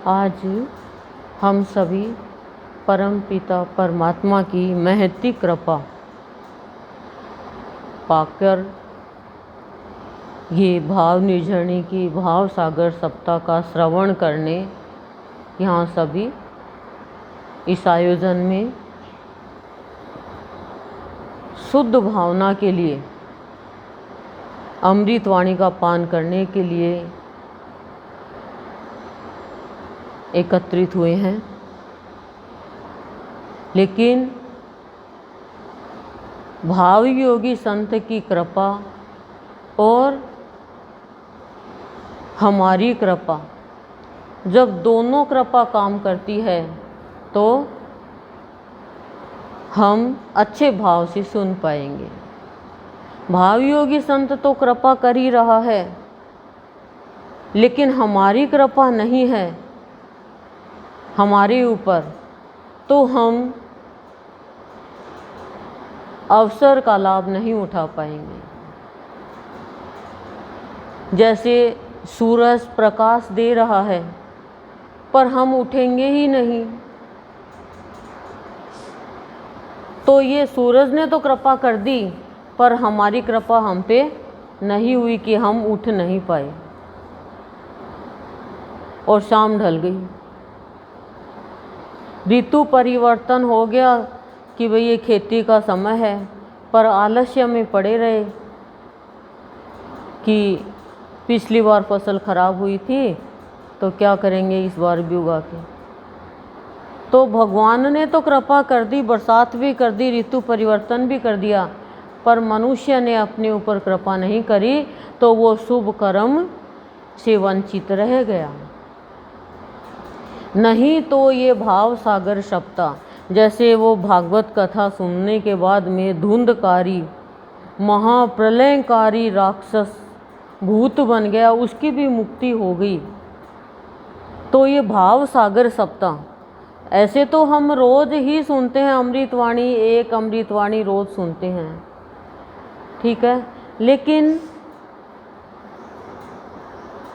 आज हम सभी परम पिता परमात्मा की महती कृपा पाकर ये भाव निर्जरणी की भाव सागर सप्ताह का श्रवण करने यहाँ सभी इस आयोजन में शुद्ध भावना के लिए अमृत वाणी का पान करने के लिए एकत्रित हुए हैं। लेकिन भाव योगी संत की कृपा और हमारी कृपा, जब दोनों कृपा काम करती है तो हम अच्छे भाव से सुन पाएंगे। भाव योगी संत तो कृपा कर ही रहा है, लेकिन हमारी कृपा नहीं है हमारे ऊपर, तो हम अवसर का लाभ नहीं उठा पाएंगे। जैसे सूरज प्रकाश दे रहा है पर हम उठेंगे ही नहीं, तो ये सूरज ने तो कृपा कर दी पर हमारी कृपा हम पे नहीं हुई कि हम उठ नहीं पाए और शाम ढल गई। ऋतु परिवर्तन हो गया कि भाई ये खेती का समय है, पर आलस्य में पड़े रहे कि पिछली बार फसल खराब हुई थी तो क्या करेंगे इस बार भी उगा के। तो भगवान ने तो कृपा कर दी, बरसात भी कर दी, ऋतु परिवर्तन भी कर दिया, पर मनुष्य ने अपने ऊपर कृपा नहीं करी तो वो शुभ कर्म से वंचित रह गया। नहीं तो ये भाव सागर सप्ताह, जैसे वो भागवत कथा सुनने के बाद में धुंधकारी महाप्रलयकारी राक्षस भूत बन गया, उसकी भी मुक्ति हो गई। तो ये भाव सागर सप्ताह, ऐसे तो हम रोज़ ही सुनते हैं अमृतवाणी, एक अमृतवाणी रोज़ सुनते हैं, ठीक है, लेकिन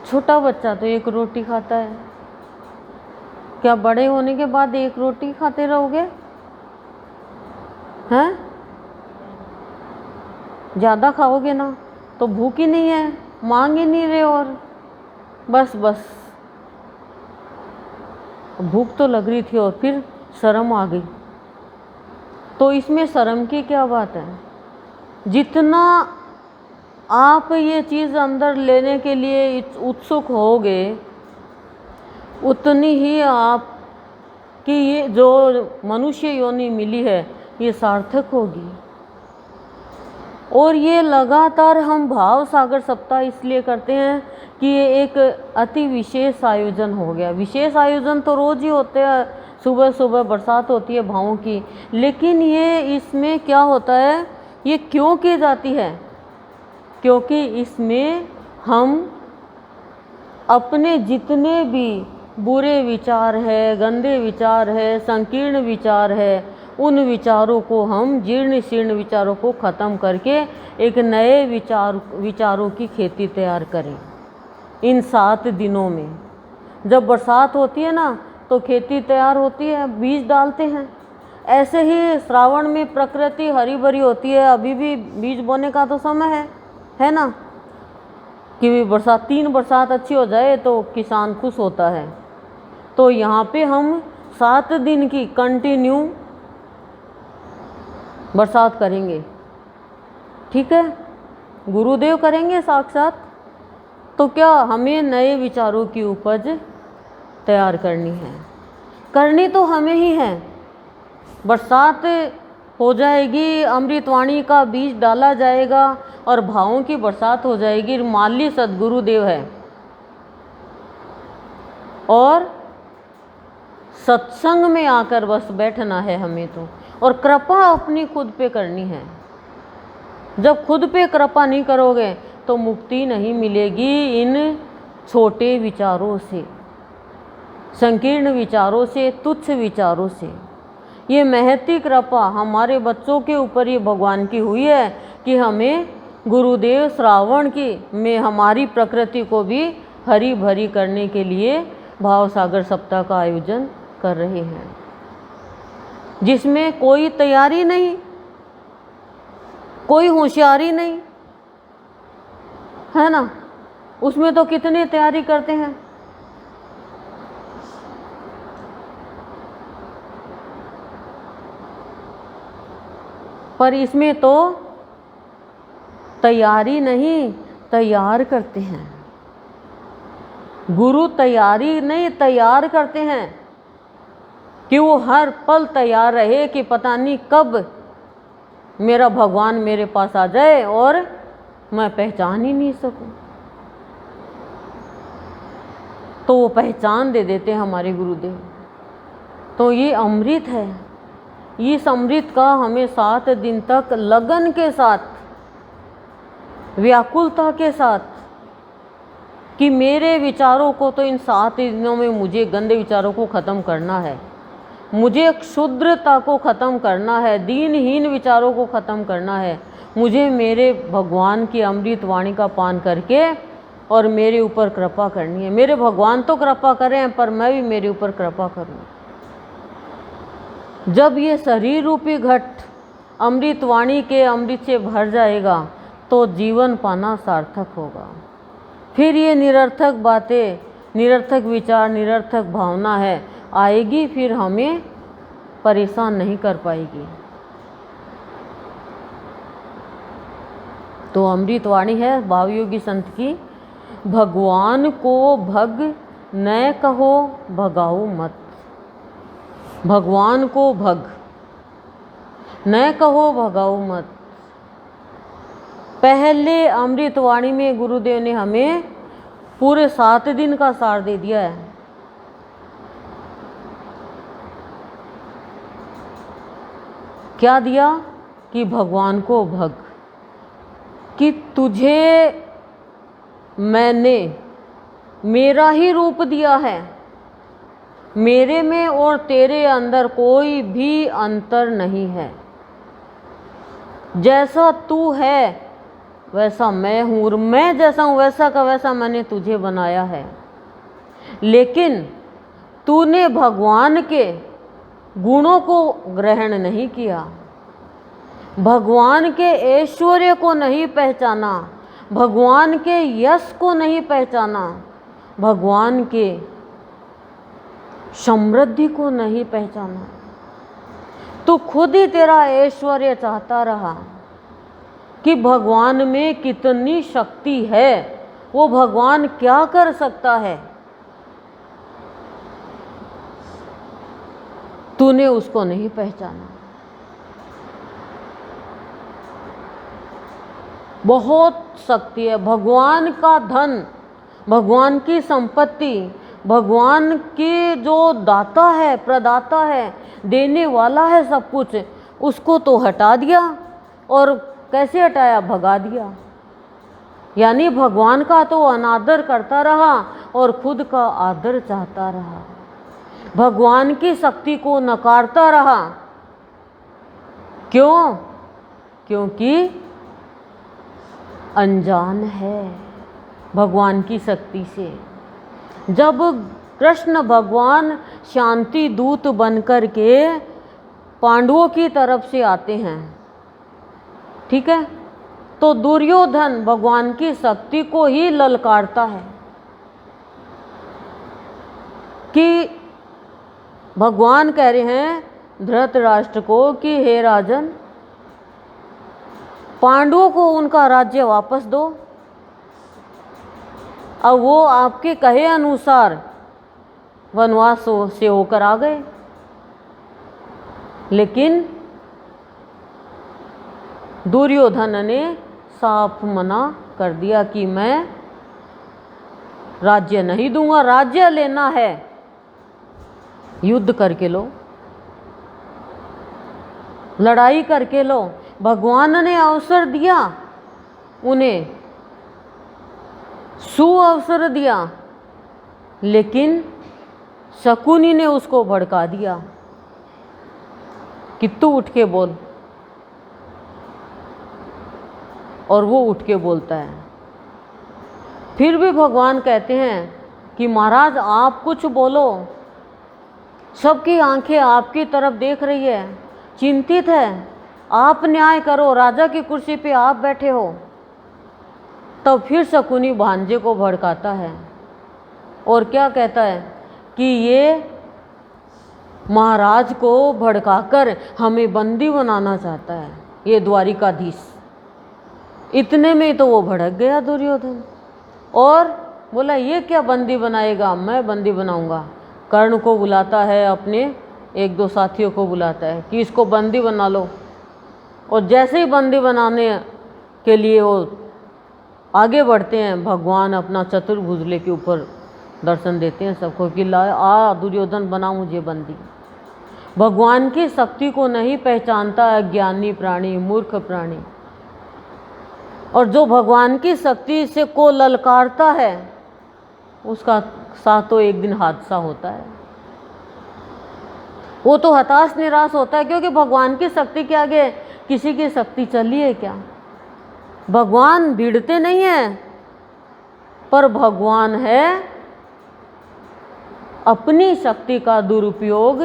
छोटा बच्चा तो एक रोटी खाता है। क्या बड़े होने के बाद एक रोटी खाते रहोगे? हैं? ज़्यादा खाओगे ना तो भूख ही नहीं है, मांग ही नहीं रहे, और बस भूख तो लग रही थी और फिर शर्म आ गई। तो इसमें शर्म की क्या बात है? जितना आप ये चीज़ अंदर लेने के लिए उत्सुक होगे, उतनी ही आप कि ये जो मनुष्य योनि मिली है ये सार्थक होगी। और ये लगातार हम भाव सागर सप्ताह इसलिए करते हैं कि ये एक अति विशेष आयोजन हो गया। विशेष आयोजन तो रोज़ ही होते हैं, सुबह सुबह बरसात होती है भावों की, लेकिन ये इसमें क्या होता है, ये क्यों की जाती है? क्योंकि इसमें हम अपने जितने भी बुरे विचार है, गंदे विचार है, संकीर्ण विचार है, उन विचारों को हम जीर्ण शीर्ण विचारों को ख़त्म करके एक नए विचारों की खेती तैयार करें। इन 7 दिनों में जब बरसात होती है ना तो खेती तैयार होती है, बीज डालते हैं। ऐसे ही श्रावण में प्रकृति हरी भरी होती है, अभी भी बीज बोने का तो समय है ना, कि बरसात 3 बरसात अच्छी हो जाए तो किसान खुश होता है। तो यहाँ पे हम 7 दिन की कंटिन्यू बरसात करेंगे, ठीक है, गुरुदेव करेंगे साक्षात। तो क्या हमें नए विचारों की उपज तैयार करनी है, करनी तो हमें ही है। बरसात हो जाएगी, अमृतवाणी का बीज डाला जाएगा और भावों की बरसात हो जाएगी। माली सद्गुरुदेव है और सत्संग में आकर बस बैठना है हमें तो, और कृपा अपनी खुद पे करनी है। जब खुद पे कृपा नहीं करोगे तो मुक्ति नहीं मिलेगी इन छोटे विचारों से, संकीर्ण विचारों से, तुच्छ विचारों से। ये महती कृपा हमारे बच्चों के ऊपर ये भगवान की हुई है कि हमें गुरुदेव श्रावण की में हमारी प्रकृति को भी हरी भरी करने के लिए भाव सागर सप्ताह का आयोजन कर रहे हैं, जिसमें कोई तैयारी नहीं, कोई होशियारी नहीं है ना। उसमें तो कितनी तैयारी करते हैं। पर इसमें तो तैयारी नहीं, तैयार करते हैं। गुरु तैयारी नहीं, तैयार करते हैं कि वो हर पल तैयार रहे कि पता नहीं कब मेरा भगवान मेरे पास आ जाए और मैं पहचान ही नहीं सकूं। तो वो पहचान दे देते हैं हमारे गुरुदेव। तो ये अमृत है। इस अमृत का हमें 7 दिन तक लगन के साथ, व्याकुलता के साथ, कि मेरे विचारों को तो इन 7 दिनों में मुझे गंदे विचारों को ख़त्म करना है, मुझे क्षुद्रता को ख़त्म करना है, दीनहीन विचारों को ख़त्म करना है, मुझे मेरे भगवान की अमृत वाणी का पान करके और मेरे ऊपर कृपा करनी है। मेरे भगवान तो कृपा करें, पर मैं भी मेरे ऊपर कृपा करूँ। जब ये शरीर रूपी घट अमृत वाणी के अमृत से भर जाएगा तो जीवन पाना सार्थक होगा। फिर ये निरर्थक बातें, निरर्थक विचार, निरर्थक भावना है आएगी, फिर हमें परेशान नहीं कर पाएगी। तो अमृत वाणी है भावयोगी संत की, भगवान को भग न कहो भगाओ मत। भगवान को भग न कहो भगाओ मत। पहले अमृत वाणी में गुरुदेव ने हमें पूरे 7 दिन का सार दे दिया है। क्या दिया? कि भगवान को भग, कि तुझे मैंने मेरा ही रूप दिया है, मेरे में और तेरे अंदर कोई भी अंतर नहीं है। जैसा तू है वैसा मैं हूँ, और मैं जैसा हूँ वैसा का वैसा मैंने तुझे बनाया है। लेकिन तूने भगवान के गुणों को ग्रहण नहीं किया, भगवान के ऐश्वर्य को नहीं पहचाना, भगवान के यश को नहीं पहचाना, भगवान के समृद्धि को नहीं पहचाना। तो खुद ही तेरा ऐश्वर्य चाहता रहा कि भगवान में कितनी शक्ति है, वो भगवान क्या कर सकता है। तूने उसको नहीं पहचाना। बहुत शक्ति है, भगवान का धन, भगवान की संपत्ति, भगवान के जो दाता है, प्रदाता है, देने वाला है सब कुछ, उसको तो हटा दिया। और कैसे हटाया? भगा दिया। यानी भगवान का तो अनादर करता रहा और खुद का आदर चाहता रहा, भगवान की शक्ति को नकारता रहा। क्यों? क्योंकि अनजान है भगवान की शक्ति से। जब कृष्ण भगवान शांति दूत बनकर के पांडवों की तरफ से आते हैं, ठीक है, तो दुर्योधन भगवान की शक्ति को ही ललकारता है कि भगवान कह रहे हैं धृतराष्ट्र को कि हे राजन, पांडवों को उनका राज्य वापस दो। अब वो आपके कहे अनुसार वनवास से होकर आ गए, लेकिन दुर्योधन ने साफ मना कर दिया कि मैं राज्य नहीं दूंगा। राज्य लेना है युद्ध करके लो, लड़ाई करके लो। भगवान ने अवसर दिया, उन्हें सुअवसर दिया, लेकिन शकुनी ने उसको भड़का दिया कि तू उठ के बोल, और वो उठ के बोलता है। फिर भी भगवान कहते हैं कि महाराज आप कुछ बोलो, सबकी आंखें आपकी तरफ देख रही है, चिंतित है, आप न्याय करो, राजा की कुर्सी पे आप बैठे हो। तब फिर शकुनी भांजे को भड़काता है और क्या कहता है कि ये महाराज को भड़काकर हमें बंदी बनाना चाहता है, ये द्वारिकाधीश। इतने में तो वो भड़क गया दुर्योधन और बोला ये क्या बंदी बनाएगा, मैं बंदी बनाऊंगा। कर्ण को बुलाता है, अपने 1-2 साथियों को बुलाता है कि इसको बंदी बना लो। और जैसे ही बंदी बनाने के लिए वो आगे बढ़ते हैं, भगवान अपना चतुर्भुज लेके ऊपर दर्शन देते हैं सबको कि ला आ दुर्योधन बना मुझे बंदी। भगवान की शक्ति को नहीं पहचानता अज्ञानी प्राणी, मूर्ख प्राणी। और जो भगवान की शक्ति से को ललकारता है उसका साथ तो एक दिन हादसा होता है। वो तो हताश निराश होता है, क्योंकि भगवान की शक्ति के आगे किसी की शक्ति चली है क्या। भगवान भिड़ते नहीं हैं, पर भगवान है अपनी शक्ति का दुरुपयोग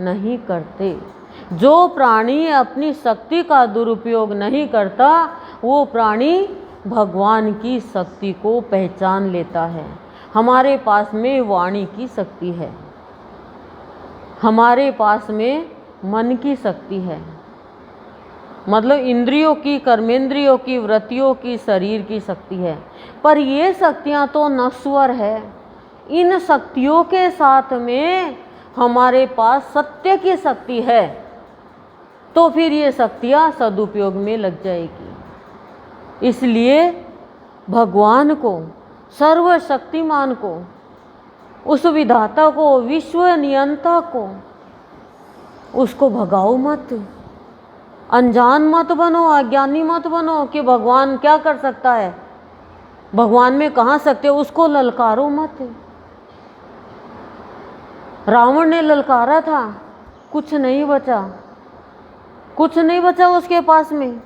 नहीं करते। जो प्राणी अपनी शक्ति का दुरुपयोग नहीं करता वो प्राणी भगवान की शक्ति को पहचान लेता है। हमारे पास में वाणी की शक्ति है, हमारे पास में मन की शक्ति है, मतलब इंद्रियों की, कर्मेंद्रियों की, वृत्तियों की, शरीर की शक्ति है। पर ये शक्तियाँ तो नश्वर है। इन शक्तियों के साथ में हमारे पास सत्य की शक्ति है, तो फिर ये शक्तियाँ सदुपयोग में लग जाएगी। इसलिए भगवान को, सर्वशक्तिमान को, उस विधाता को, विश्व नियंता को, उसको भगाओ मत, अनजान मत बनो, अज्ञानी मत बनो कि भगवान क्या कर सकता है, भगवान में कहाँ सकते, उसको ललकारो मत। रावण ने ललकारा था, कुछ नहीं बचा, कुछ नहीं बचा उसके पास में,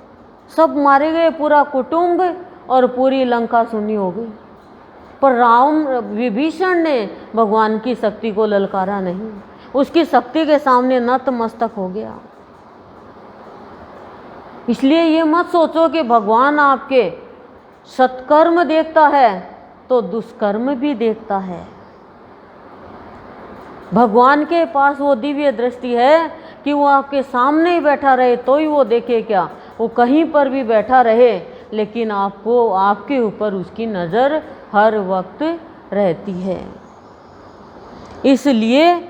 सब मारे गए, पूरा कुटुंब और पूरी लंका सुनी हो गई। पर विभीषण ने भगवान की शक्ति को ललकारा नहीं, उसकी शक्ति के सामने नतमस्तक हो गया। इसलिए ये मत सोचो कि भगवान आपके सत्कर्म देखता है तो दुष्कर्म भी देखता है। भगवान के पास वो दिव्य दृष्टि है कि वो आपके सामने ही बैठा रहे तो ही वो देखे क्या, वो कहीं पर भी बैठा रहे लेकिन आपको, आपके ऊपर उसकी नज़र हर वक्त रहती है। इसलिए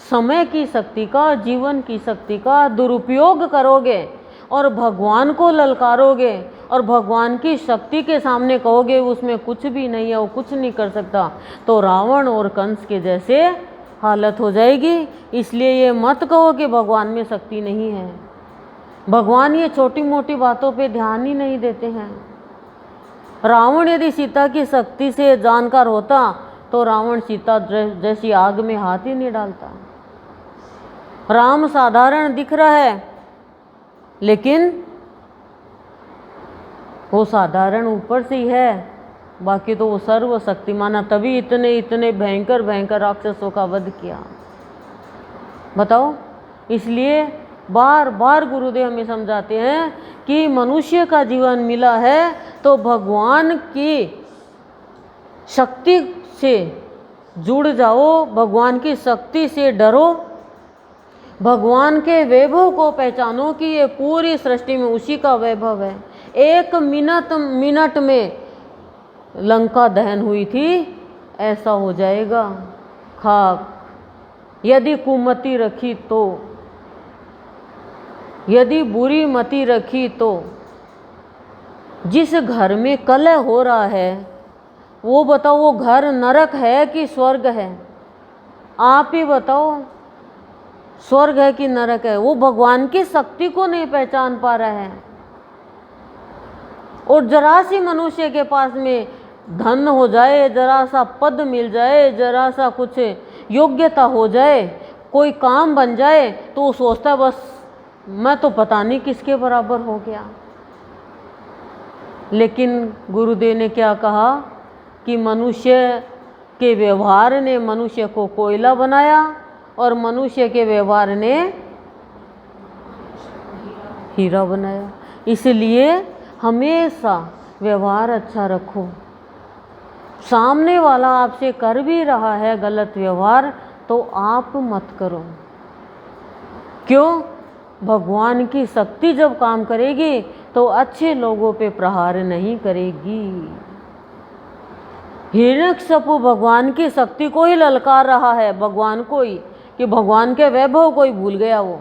समय की शक्ति का, जीवन की शक्ति का दुरुपयोग करोगे और भगवान को ललकारोगे और भगवान की शक्ति के सामने कहोगे उसमें कुछ भी नहीं है, वो कुछ नहीं कर सकता, तो रावण और कंस के जैसे हालत हो जाएगी। इसलिए ये मत कहो कि भगवान में शक्ति नहीं है। भगवान ये छोटी मोटी बातों पे ध्यान ही नहीं देते हैं। रावण यदि सीता की शक्ति से जानकार होता तो रावण सीता जैसी आग में हाथ ही नहीं डालता। राम साधारण दिख रहा है लेकिन वो साधारण ऊपर से ही है, बाकी तो वो सर्वशक्तिमान है, तभी इतने इतने भयंकर भयंकर राक्षसों का वध किया। बताओ, इसलिए बार बार गुरुदेव हमें समझाते हैं कि मनुष्य का जीवन मिला है तो भगवान की शक्ति से जुड़ जाओ, भगवान की शक्ति से डरो, भगवान के वैभव को पहचानो कि ये पूरी सृष्टि में उसी का वैभव है। 1 मिनट में लंका दहन हुई थी, ऐसा हो जाएगा खाक। यदि कुमति रखी तो, यदि बुरी मति रखी तो, जिस घर में कलह हो रहा है वो बताओ वो घर नरक है कि स्वर्ग है? आप ही बताओ, स्वर्ग है कि नरक है? वो भगवान की शक्ति को नहीं पहचान पा रहा है। और जरा सी मनुष्य के पास में धन हो जाए, जरा सा पद मिल जाए, जरा सा कुछ योग्यता हो जाए, कोई काम बन जाए तो वो सोचता बस मैं तो पता नहीं किसके बराबर हो गया। लेकिन गुरुदेव ने क्या कहा कि मनुष्य के व्यवहार ने मनुष्य को कोयला बनाया और मनुष्य के व्यवहार ने हीरा बनाया। इसलिए हमेशा व्यवहार अच्छा रखो। सामने वाला आपसे कर भी रहा है गलत व्यवहार तो आप मत करो। क्यों? भगवान की शक्ति जब काम करेगी तो अच्छे लोगों पे प्रहार नहीं करेगी। हिरण्यकशिपु भगवान की शक्ति को ही ललकार रहा है, भगवान को ही, कि भगवान के वैभव को ही भूल गया वो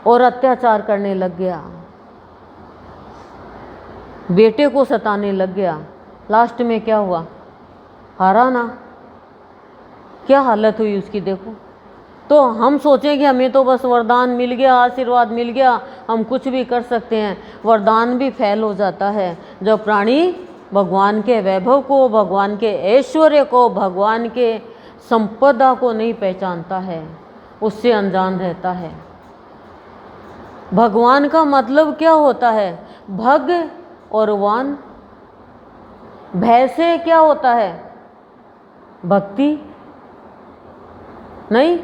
और अत्याचार करने लग गया, बेटे को सताने लग गया। लास्ट में क्या हुआ? हारा ना। क्या हालत हुई उसकी देखो। तो हम सोचें कि हमें तो बस वरदान मिल गया, आशीर्वाद मिल गया, हम कुछ भी कर सकते हैं। वरदान भी फैल हो जाता है जब प्राणी भगवान के वैभव को, भगवान के ऐश्वर्य को, भगवान के संपदा को नहीं पहचानता है, उससे अनजान रहता है। भगवान का मतलब क्या होता है? भग और वान। भय से क्या होता है? भक्ति नहीं,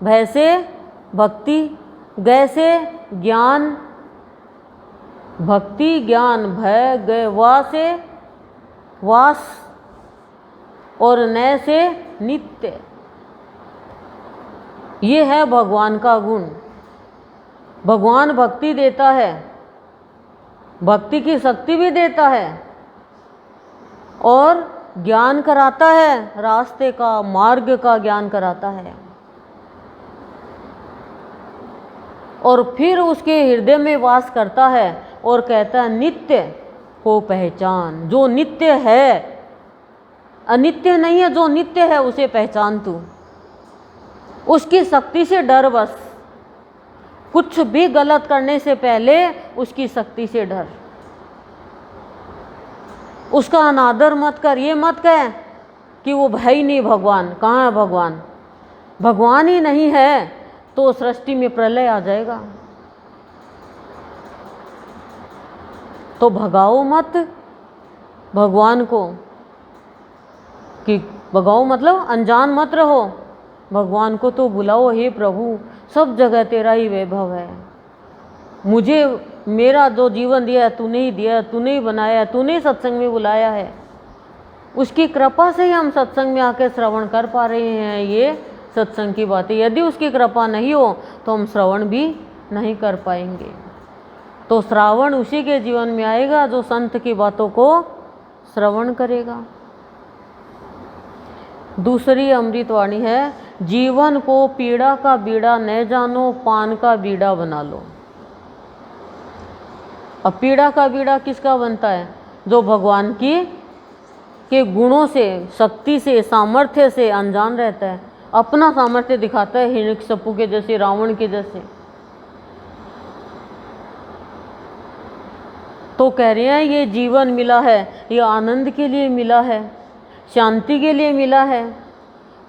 भय से भक्ति, गय से ज्ञान, भक्ति ज्ञान, भय गय, वा से वास और नय से नित्य। ये है भगवान का गुण। भगवान भक्ति देता है, भक्ति की शक्ति भी देता है और ज्ञान कराता है, रास्ते का, मार्ग का ज्ञान कराता है। और फिर उसके हृदय में वास करता है और कहता है नित्य को पहचान। जो नित्य है, अनित्य नहीं है, जो नित्य है उसे पहचान तू। उसकी शक्ति से डर, बस कुछ भी गलत करने से पहले उसकी शक्ति से डर। उसका अनादर मत कर। ये मत कह कि वो है ही नहीं भगवान। कहाँ है भगवान? भगवान ही नहीं है तो सृष्टि में प्रलय आ जाएगा। तो भगाओ मत भगवान को, कि भगाओ मतलब अनजान मत रहो। भगवान को तो बुलाओ, हे प्रभु सब जगह तेरा ही वैभव है, मुझे मेरा जो जीवन दिया है तूने ही दिया, तूने ही बनाया, तूने ही सत्संग में बुलाया है। उसकी कृपा से ही हम सत्संग में आके श्रवण कर पा रहे हैं ये सत्संग की बातें। यदि उसकी कृपा नहीं हो तो हम श्रवण भी नहीं कर पाएंगे। तो श्रावण उसी के जीवन में आएगा जो संत की बातों को श्रवण करेगा। दूसरी अमृतवाणी है, जीवन को पीड़ा का बीड़ा न जानो, पान का बीड़ा बना लो। अब पीड़ा का बीड़ा किसका बनता है? जो भगवान की के गुणों से, शक्ति से, सामर्थ्य से अनजान रहता है, अपना सामर्थ्य दिखाता है, हिरण्यकशिपु के जैसे, रावण के जैसे। तो कह रहे हैं ये जीवन मिला है, ये आनंद के लिए मिला है, शांति के लिए मिला है,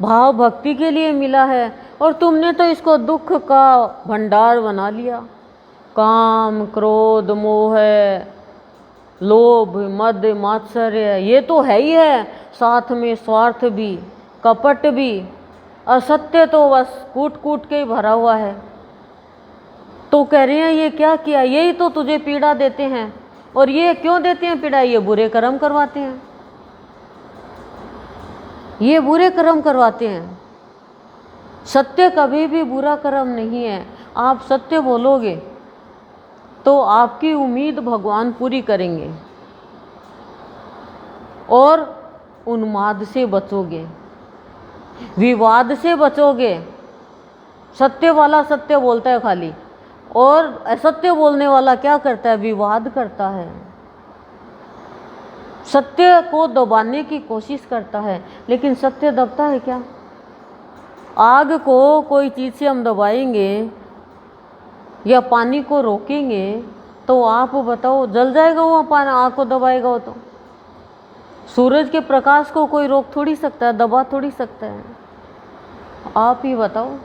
भाव भक्ति के लिए मिला है, और तुमने तो इसको दुख का भंडार बना लिया। काम, क्रोध, मोह, लोभ, मद, मात्सर्य, ये तो है ही है, साथ में स्वार्थ भी, कपट भी, असत्य तो बस कूट कूट के ही भरा हुआ है। तो कह रहे हैं ये क्या किया? यही तो तुझे पीड़ा देते हैं। और ये क्यों देते हैं पीड़ा? ये बुरे कर्म करवाते हैं, ये बुरे कर्म करवाते हैं। सत्य कभी भी बुरा कर्म नहीं है। आप सत्य बोलोगे तो आपकी उम्मीद भगवान पूरी करेंगे और उन्माद से बचोगे, विवाद से बचोगे। सत्य वाला सत्य बोलता है खाली, और असत्य बोलने वाला क्या करता है? विवाद करता है, सत्य को दबाने की कोशिश करता है। लेकिन सत्य दबता है क्या? आग को कोई चीज़ से हम दबाएंगे या पानी को रोकेंगे तो आप बताओ जल जाएगा वो पानी? आग को दबाएगा वो तो। सूरज के प्रकाश को कोई रोक थोड़ी सकता है, दबा थोड़ी सकता है। आप ही बताओ,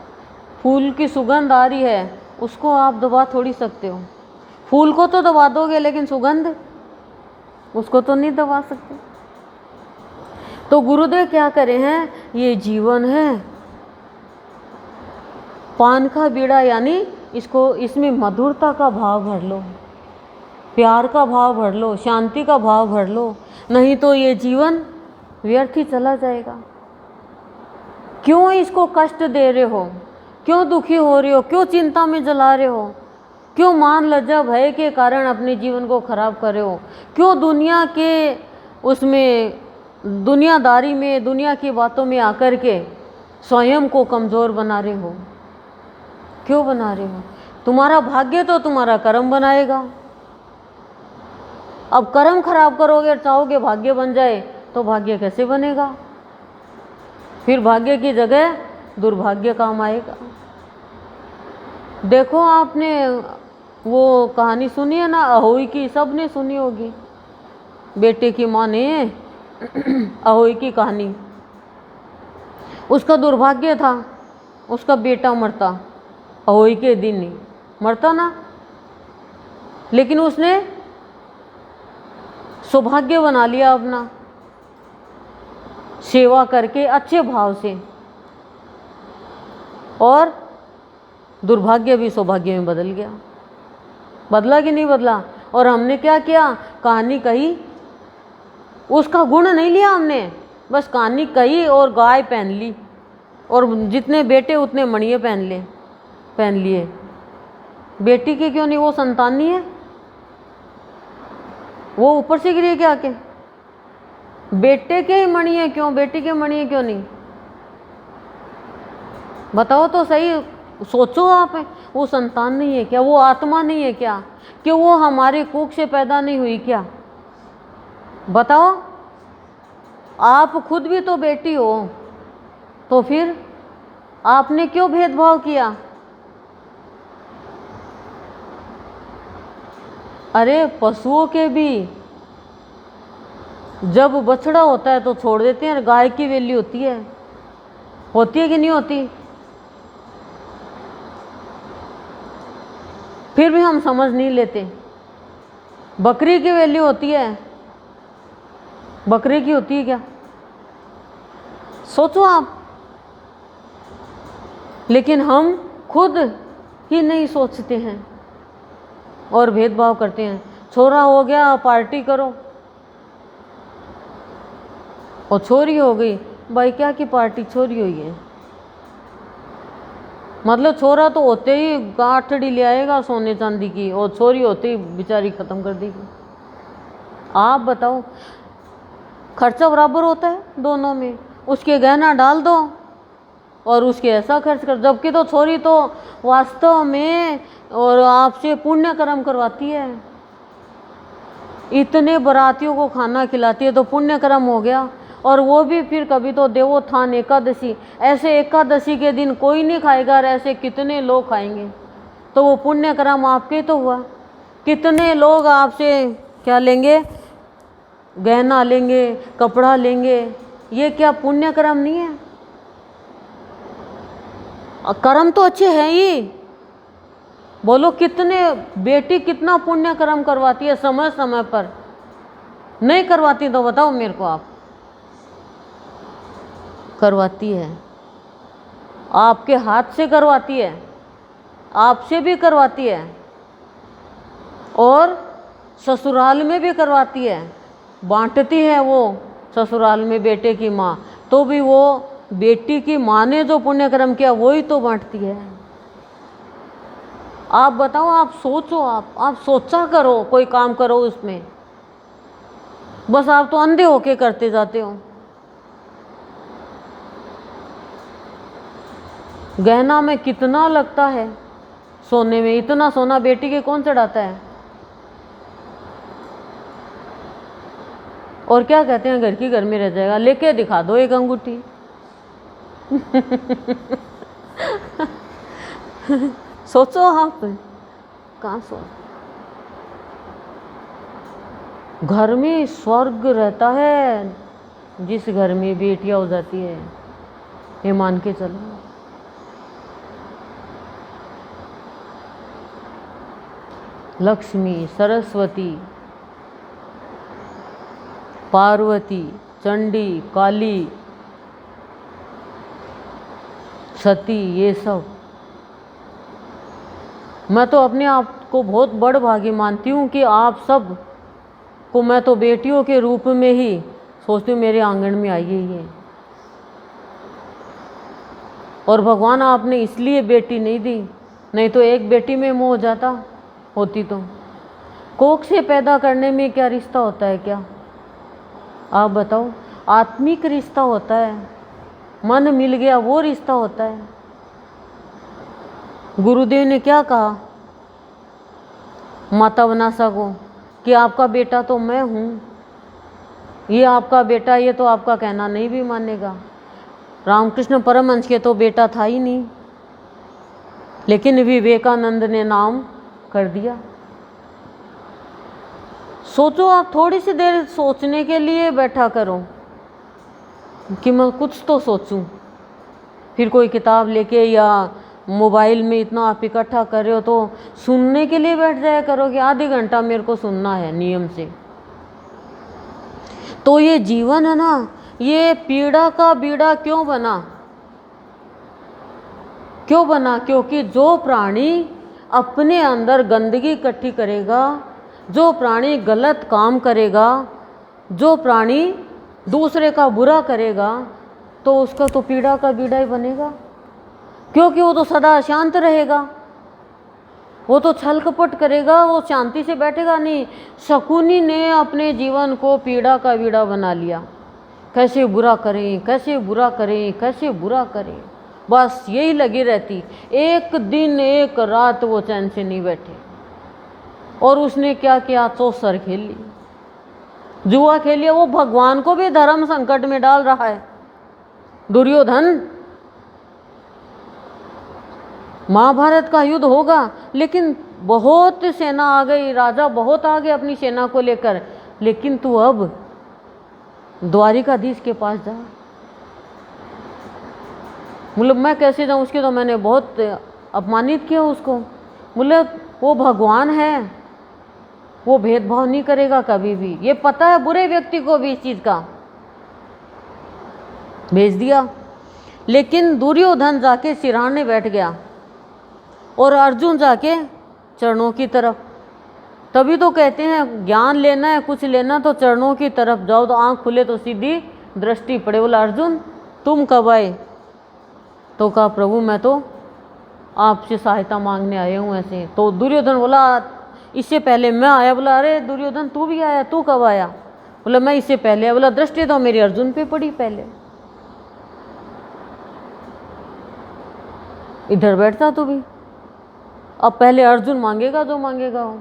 फूल की सुगंध आ रही है, उसको आप दबा थोड़ी सकते हो। फूल को तो दबा दोगे लेकिन सुगंध, उसको तो नहीं दबा सकते। तो गुरुदेव क्या करे हैं, ये जीवन है, पान का बीड़ा, यानी इसको, इसमें मधुरता का भाव भर लो, प्यार का भाव भर लो, शांति का भाव भर लो, नहीं तो ये जीवन व्यर्थ ही चला जाएगा। क्यों इसको कष्ट दे रहे हो, क्यों दुखी हो रहे हो, क्यों चिंता में जला रहे हो, क्यों मान लज्जा भय के कारण अपने जीवन को खराब कर रहे हो, क्यों दुनिया के उसमें, दुनियादारी में, दुनिया की बातों में आकर के स्वयं को कमज़ोर बना रहे हो, क्यों बना रहे हो? तुम्हारा भाग्य तो तुम्हारा कर्म बनाएगा। अब कर्म खराब करोगे और चाहोगे भाग्य बन जाए, तो भाग्य कैसे बनेगा? फिर भाग्य की जगह दुर्भाग्य काम आएगा। देखो, आपने वो कहानी सुनी है ना, अहोई की, सब ने सुनी होगी, बेटे की माँ ने अहोई की कहानी। उसका दुर्भाग्य था, उसका बेटा मरता, अहोई के दिन ही मरता ना, लेकिन उसने सौभाग्य बना लिया अपना, सेवा करके अच्छे भाव से, और दुर्भाग्य भी सौभाग्य में बदल गया। बदला कि नहीं बदला? और हमने क्या किया, कहानी कही, उसका गुण नहीं लिया हमने, बस कहानी कही और गाय पहन ली, और जितने बेटे उतने मणिये पहन लिए। बेटी के क्यों नहीं? वो संतान नहीं है, वो ऊपर से गिरी क्या के? बेटे के ही मणिये क्यों, बेटी के मणिये क्यों नहीं? बताओ तो सही, सोचो आप। वो संतान नहीं है क्या? वो आत्मा नहीं है क्या? कि वो हमारे कुख से पैदा नहीं हुई क्या? बताओ, आप खुद भी तो बेटी हो, तो फिर आपने क्यों भेदभाव किया? अरे पशुओं के भी जब बछड़ा होता है तो छोड़ देते हैं, गाय की वैल्यू होती है कि नहीं होती? फिर भी हम समझ नहीं लेते। बकरी की वैल्यू होती है, बकरे की होती है क्या? सोचो आप। लेकिन हम खुद ही नहीं सोचते हैं और भेदभाव करते हैं। छोरा हो गया पार्टी करो, और छोरी हो गई, भाई क्या की पार्टी, छोरी हुई है, मतलब छोरा तो होते ही गांठड़ी ले आएगा सोने चांदी की, और छोरी होते ही बेचारी ख़त्म कर देगी। आप बताओ, खर्चा बराबर होता है दोनों में? उसके गहना डाल दो और उसके ऐसा खर्च कर, जबकि तो छोरी तो वास्तव में और आपसे पुण्य कर्म करवाती है, इतने बरातियों को खाना खिलाती है, तो पुण्य कर्म हो गया। और वो भी फिर कभी तो देवोत्थान एकादशी, ऐसे एकादशी के दिन कोई नहीं खाएगा और ऐसे कितने लोग खाएंगे, तो वो पुण्य कर्म आपके तो हुआ। कितने लोग आपसे क्या लेंगे, गहना लेंगे, कपड़ा लेंगे, ये क्या पुण्य कर्म नहीं है? कर्म तो अच्छे हैं ही। बोलो, कितने बेटी कितना पुण्य कर्म करवाती है समय समय पर? नहीं करवाती तो बताओ मेरे को आप। करवाती है, आपके हाथ से करवाती है, आपसे भी करवाती है, और ससुराल में भी करवाती है, बांटती है वो ससुराल में बेटे की माँ, तो भी वो बेटी की माँ ने जो पुण्य कर्म किया वही तो बांटती है। आप बताओ, आप सोचो, आप सोचा करो, कोई काम करो उसमें, बस आप तो अंधे होके करते जाते हो। गहना में कितना लगता है, सोने में इतना सोना बेटी के कौन चढ़ाता है? और क्या कहते हैं, घर की घर में रह जाएगा, लेके दिखा दो एक अंगूठी। सोचो आप, कहाँ घर में स्वर्ग रहता है जिस घर में बेटियां हो जाती है, ये मान के चलो। लक्ष्मी, सरस्वती, पार्वती, चंडी, काली, सती, ये सब। मैं तो अपने आप को बहुत बड़ भागी मानती हूँ कि आप सब को मैं तो बेटियों के रूप में ही सोचती हूँ, मेरे आंगन में आइए ये। और भगवान आपने इसलिए बेटी नहीं दी, नहीं तो एक बेटी में मोह जाता होती। तो कोख से पैदा करने में क्या रिश्ता होता है क्या, आप बताओ? आत्मिक रिश्ता होता है, मन मिल गया वो रिश्ता होता है। गुरुदेव ने क्या कहा माता वनासा को कि आपका बेटा तो मैं हूँ, ये आपका बेटा, ये तो आपका कहना नहीं भी मानेगा। रामकृष्ण परमहंस के तो बेटा था ही नहीं, लेकिन विवेकानंद ने नाम कर दिया। सोचो, आप थोड़ी सी देर सोचने के लिए बैठा करो कि मैं कुछ तो सोचूं। फिर कोई किताब लेके या मोबाइल में इतना आप इकट्ठा कर रहे हो तो सुनने के लिए बैठ जाया करो कि आधे घंटा मेरे को सुनना है नियम से। तो ये जीवन है ना, ये पीड़ा का बीड़ा क्यों बना? क्यों बना? क्योंकि जो प्राणी अपने अंदर गंदगी इकट्ठी करेगा, जो प्राणी गलत काम करेगा, जो प्राणी दूसरे का बुरा करेगा, तो उसका तो पीड़ा का बीड़ा ही बनेगा। क्योंकि वो तो सदा अशांत रहेगा, वो तो छल कपट करेगा, वो शांति से बैठेगा नहीं। शकुनी ने अपने जीवन को पीड़ा का बीड़ा बना लिया। कैसे बुरा करें, कैसे बुरा करें, कैसे बुरा करें, बस यही लगी रहती। एक दिन एक रात वो चैन से नहीं बैठे। और उसने क्या किया? चौसर खेल ली, जुआ खेल लिया। वो भगवान को भी धर्म संकट में डाल रहा है दुर्योधन। महाभारत का युद्ध होगा, लेकिन बहुत सेना आ गई, राजा बहुत आ गए अपनी सेना को लेकर, लेकिन तू अब द्वारिकाधीश के पास जा। मतलब मैं कैसे जाऊँ उसके, तो मैंने बहुत अपमानित किया उसको। मतलब वो भगवान है, वो भेदभाव नहीं करेगा कभी भी। ये पता है बुरे व्यक्ति को भी इस चीज़ का। भेज दिया, लेकिन दुर्योधन जाके सिरहाने बैठ गया और अर्जुन जाके चरणों की तरफ। तभी तो कहते हैं ज्ञान लेना है, कुछ लेना तो चरणों की तरफ जाओ, तो आँख खुले तो सीधी दृष्टि पड़े। बोला अर्जुन तुम कब आए? तो कहा प्रभु मैं तो आपसे सहायता मांगने आया हूँ ऐसे। तो दुर्योधन बोला इससे पहले मैं आया। बोला अरे दुर्योधन तू भी आया, तू कब आया? बोला मैं इससे पहले आया। बोला दृष्टि तो मेरी अर्जुन पे पड़ी पहले, इधर बैठता तू भी। अब पहले अर्जुन मांगेगा जो मांगेगा हो।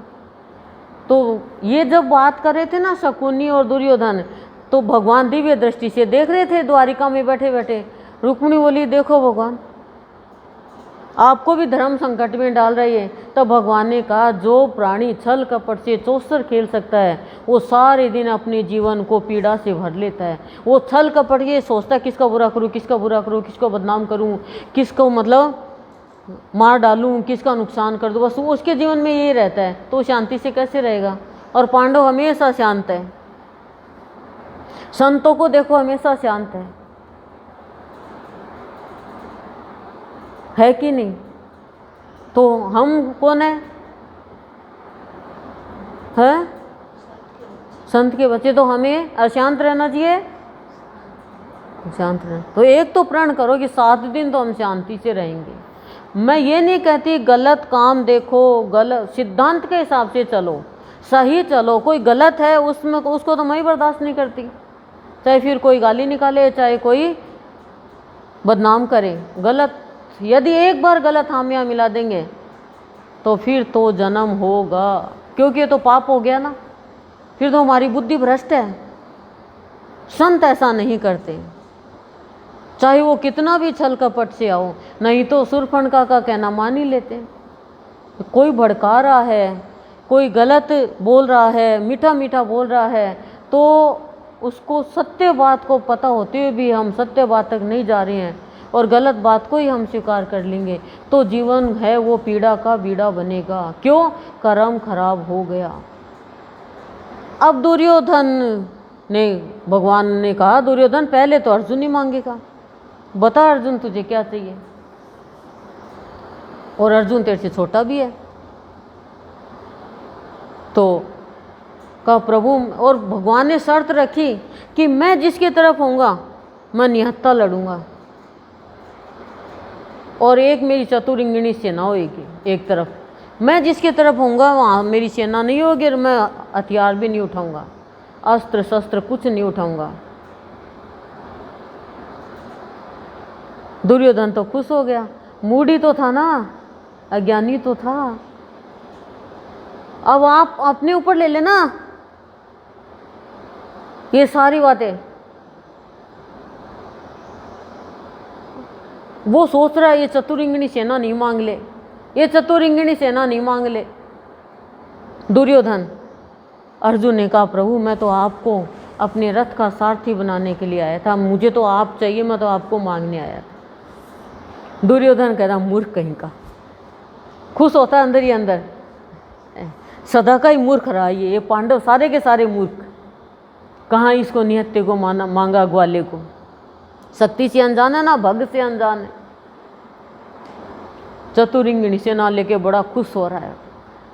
तो ये जब बात कर रहे थे ना शकुनी और दुर्योधन, तो भगवान दिव्य दृष्टि से देख रहे थे द्वारिका में बैठे बैठे। रुक्मिणी बोली देखो भगवान आपको भी धर्म संकट में डाल रही है। तो भगवान ने कहा जो प्राणी छल कपट से चौसर खेल सकता है वो सारे दिन अपने जीवन को पीड़ा से भर लेता है। वो छल कपट ये सोचता है किसका बुरा करूं, किसका बुरा करूं, किसको बदनाम करूं, किसको मतलब मार डालूं, किसका नुकसान कर दूं, बस उसके जीवन में ये रहता है। तो शांति से कैसे रहेगा? और पांडव हमेशा शांत है, संतों को देखो हमेशा शांत है कि नहीं? तो हम कौन है? संत के बच्चे। तो हमें अशांत रहना चाहिए, शांत रहना। तो एक तो प्रण करो कि 7 दिन तो हम शांति से रहेंगे। मैं ये नहीं कहती गलत काम देखो, गलत सिद्धांत के हिसाब से चलो, सही चलो। कोई गलत है उसमें उसको तो मैं ही बर्दाश्त नहीं करती, चाहे फिर कोई गाली निकाले, चाहे कोई बदनाम करे। गलत यदि एक बार गलत हामियाँ मिला देंगे तो फिर तो जन्म होगा, क्योंकि ये तो पाप हो गया ना। फिर तो हमारी बुद्धि भ्रष्ट है। संत ऐसा नहीं करते, चाहे वो कितना भी छल कपट से आओ। नहीं तो शूर्पणखा का कहना मान ही लेते। कोई भड़का रहा है, कोई गलत बोल रहा है, मीठा मीठा बोल रहा है, तो उसको सत्य बात को पता होते हुए भी हम सत्य बात तक नहीं जा रहे हैं और गलत बात को ही हम स्वीकार कर लेंगे, तो जीवन है वो पीड़ा का बीड़ा बनेगा। क्यों? कर्म खराब हो गया। अब दुर्योधन नहीं, भगवान ने कहा दुर्योधन पहले तो अर्जुन ही मांगेगा, बता अर्जुन तुझे क्या चाहिए, और अर्जुन तेरे से छोटा भी है। तो कहा प्रभु, और भगवान ने शर्त रखी कि मैं जिसकी तरफ होऊंगा मैं निहत्था लड़ूंगा, और एक मेरी चतुरिंगिणी सेना होगी एक तरफ, मैं जिसकी तरफ होऊंगा वहाँ मेरी सेना नहीं होगी, और मैं हथियार भी नहीं उठाऊंगा, अस्त्र शस्त्र कुछ नहीं उठाऊंगा। दुर्योधन तो खुश हो गया, मूढ़ी तो था ना, अज्ञानी तो था। अब आप अपने ऊपर ले लेना ये सारी बातें। वो सोच रहा है ये चतुरिंगिणी सेना नहीं मांग ले, ये चतुरिंगिणी सेना नहीं मांग ले दुर्योधन। अर्जुन ने कहा प्रभु मैं तो आपको अपने रथ का सारथी बनाने के लिए आया था, मुझे तो आप चाहिए, मैं तो आपको मांगने आया था। दुर्योधन कहता मूर्ख कहीं का, खुश होता अंदर ही अंदर, सदा का ही मूर्ख रहा ये पांडव सारे के सारे मूर्ख। कहाँ इसको निहत्थे को मांगा ग्वाले को, शक्ति से अनजान है ना भग से अनजान है। चतुरिंगिणी सेना लेके बड़ा खुश हो रहा है।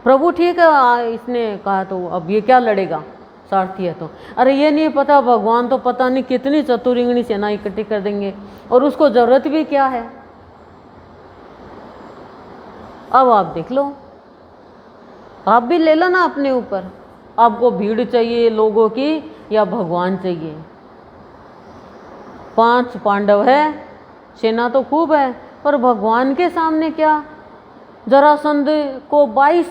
प्रभु ठीक है इसने कहा तो अब ये क्या लड़ेगा, सारथी है तो। अरे ये नहीं पता भगवान तो पता नहीं कितनी चतुरिंगिणी सेना इकट्ठी कर देंगे, और उसको जरूरत भी क्या है। अब आप देख लो, आप भी ले लो ना अपने ऊपर, आपको भीड़ चाहिए लोगों की या भगवान चाहिए। 5 पांडव है, सेना तो खूब है, पर भगवान के सामने क्या। जरासंध को 22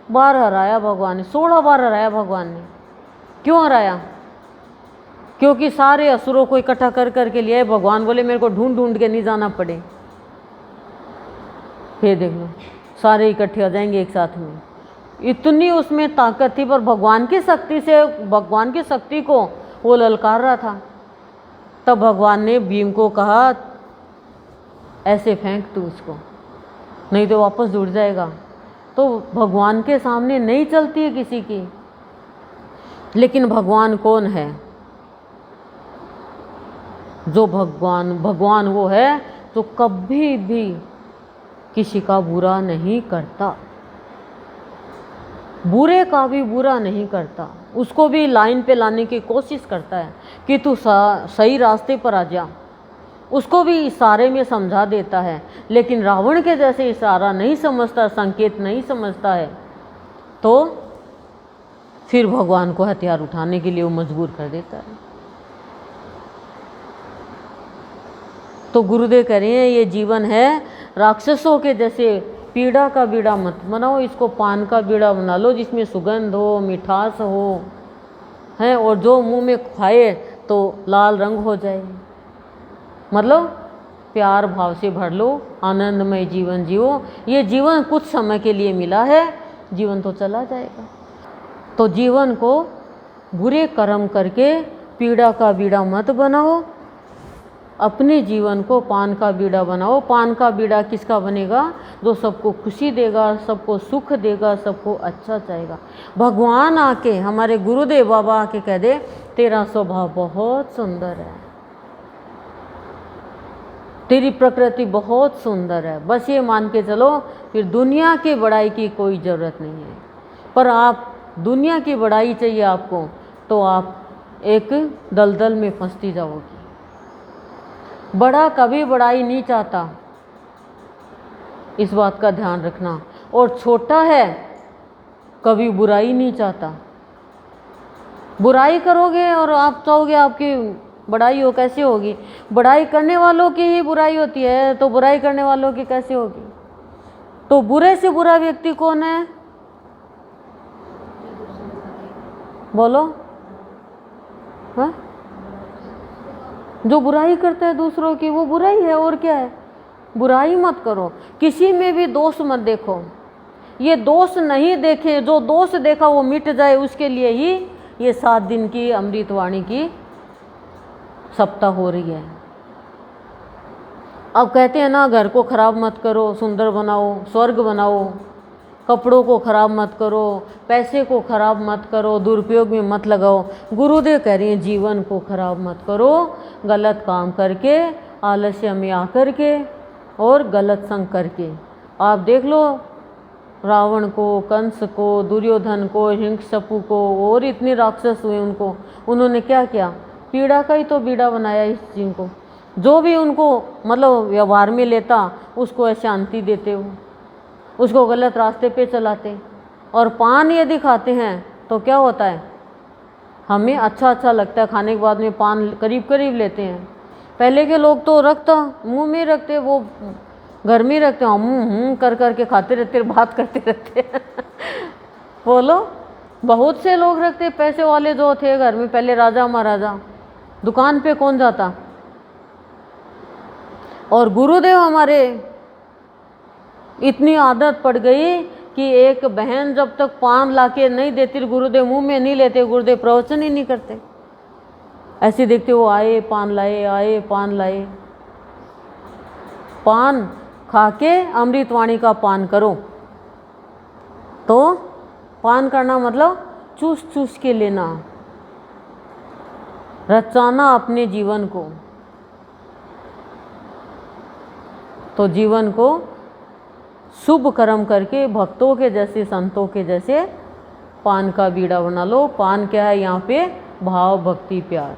बार हराया भगवान ने, 16 बार हराया भगवान ने। क्यों हराया? क्योंकि सारे असुरों को इकट्ठा कर करके लिए भगवान बोले मेरे को ढूंढ ढूंढ के नहीं जाना पड़े। फिर देख लो सारे इकट्ठे हो जाएंगे एक साथ में, इतनी उसमें ताकत थी। पर भगवान की शक्ति से, भगवान की शक्ति को वो ललकार रहा था। तब भगवान ने भीम को कहा ऐसे फेंक तू उसको, नहीं तो वापस जुड़ जाएगा। तो भगवान के सामने नहीं चलती है किसी की। लेकिन भगवान कौन है? जो भगवान वो है जो कभी भी किसी का बुरा नहीं करता, बुरे का भी बुरा नहीं करता, उसको भी लाइन पे लाने की कोशिश करता है कि तू सही रास्ते पर आ जा। उसको भी इशारे में समझा देता है, लेकिन रावण के जैसे इशारा नहीं समझता, संकेत नहीं समझता है, तो फिर भगवान को हथियार उठाने के लिए वो मजबूर कर देता है। तो गुरुदेव कह रहे हैं ये जीवन है राक्षसों के जैसे, पीड़ा का बीड़ा मत बनाओ, इसको पान का बीड़ा बना लो जिसमें सुगंध हो, मिठास हो, है, और जो मुंह में खाए तो लाल रंग हो जाए। मतलब प्यार भाव से भर लो, आनंदमय जीवन जियो। ये जीवन कुछ समय के लिए मिला है, जीवन तो चला जाएगा। तो जीवन को बुरे कर्म करके पीड़ा का बीड़ा मत बनाओ, अपने जीवन को पान का बीड़ा बनाओ। पान का बीड़ा किसका बनेगा? जो सबको खुशी देगा, सबको सुख देगा, सबको अच्छा चाहेगा। भगवान आके, हमारे गुरुदेव बाबा आके कह दे तेरा स्वभाव बहुत सुंदर है, तेरी प्रकृति बहुत सुंदर है, बस ये मान के चलो, फिर दुनिया की बड़ाई की कोई ज़रूरत नहीं है। पर आप दुनिया की बड़ाई चाहिए आपको, तो आप एक दलदल में फंसती जाओगी। बड़ा कभी बड़ाई नहीं चाहता, इस बात का ध्यान रखना। और छोटा है कभी बुराई नहीं चाहता। बुराई करोगे और आप चाहोगे आपकी बड़ाई हो, कैसे होगी? बड़ाई करने वालों की ही बुराई होती है, तो बुराई करने वालों की कैसे होगी? तो बुरे से बुरा व्यक्ति कौन है? बोलो। हाँ, जो बुराई करता है दूसरों की, वो बुराई है, और क्या है? बुराई मत करो, किसी में भी दोष मत देखो। ये दोष नहीं देखे, जो दोष देखा वो मिट जाए, उसके लिए ही ये 7 दिन की अमृतवाणी की सप्ताह हो रही है। अब कहते हैं ना घर को खराब मत करो, सुंदर बनाओ, स्वर्ग बनाओ, कपड़ों को ख़राब मत करो, पैसे को ख़राब मत करो, दुरुपयोग में मत लगाओ। गुरुदेव कह रही हैं जीवन को ख़राब मत करो, गलत काम करके, आलस्य में आकर के और गलत संग करके। आप देख लो रावण को, कंस को, दुर्योधन को, हिरण्यकशिपु को और इतने राक्षस हुए उनको, उन्होंने क्या किया? पीड़ा का ही तो बीड़ा बनाया इस जीव को। जो भी उनको मतलब व्यवहार में लेता उसको अशांति देते, हो उसको गलत रास्ते पे चलाते। और पान यदि खाते हैं तो क्या होता है? हमें अच्छा लगता है, खाने के बाद में पान करीब करीब लेते हैं। पहले के लोग तो रखता मुंह में रखते, वो घर में रखते, हम कर करके खाते रहते, बात करते रहते बोलो, बहुत से लोग रखते, पैसे वाले जो थे घर में, पहले राजा महाराजा, दुकान पे कौन जाता। और गुरुदेव हमारे इतनी आदत पड़ गई कि एक बहन जब तक पान लाके नहीं देती, गुरुदेव मुंह में नहीं लेते, गुरुदेव प्रवचन ही नहीं करते। ऐसे देखते वो आए पान लाए, आए पान लाए। पान खा के अमृतवाणी का पान करो। तो पान करना मतलब चूस चूस के लेना, रचाना अपने जीवन को। तो जीवन को शुभ कर्म करके भक्तों के जैसे, संतों के जैसे पान का बीड़ा बना लो। पान क्या है यहाँ पे? भाव, भक्ति, प्यार।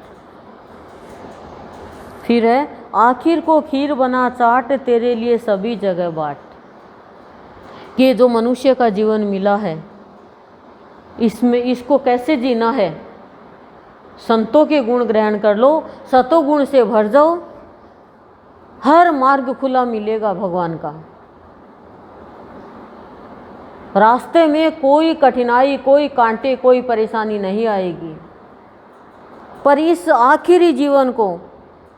फिर है आखिर को खीर बना चाट, तेरे लिए सभी जगह बाट। कि जो मनुष्य का जीवन मिला है, इसमें इसको कैसे जीना है? संतों के गुण ग्रहण कर लो, सतो गुण से भर जाओ, हर मार्ग खुला मिलेगा भगवान का। रास्ते में कोई कठिनाई, कोई कांटे, कोई परेशानी नहीं आएगी। पर इस आखिरी जीवन को,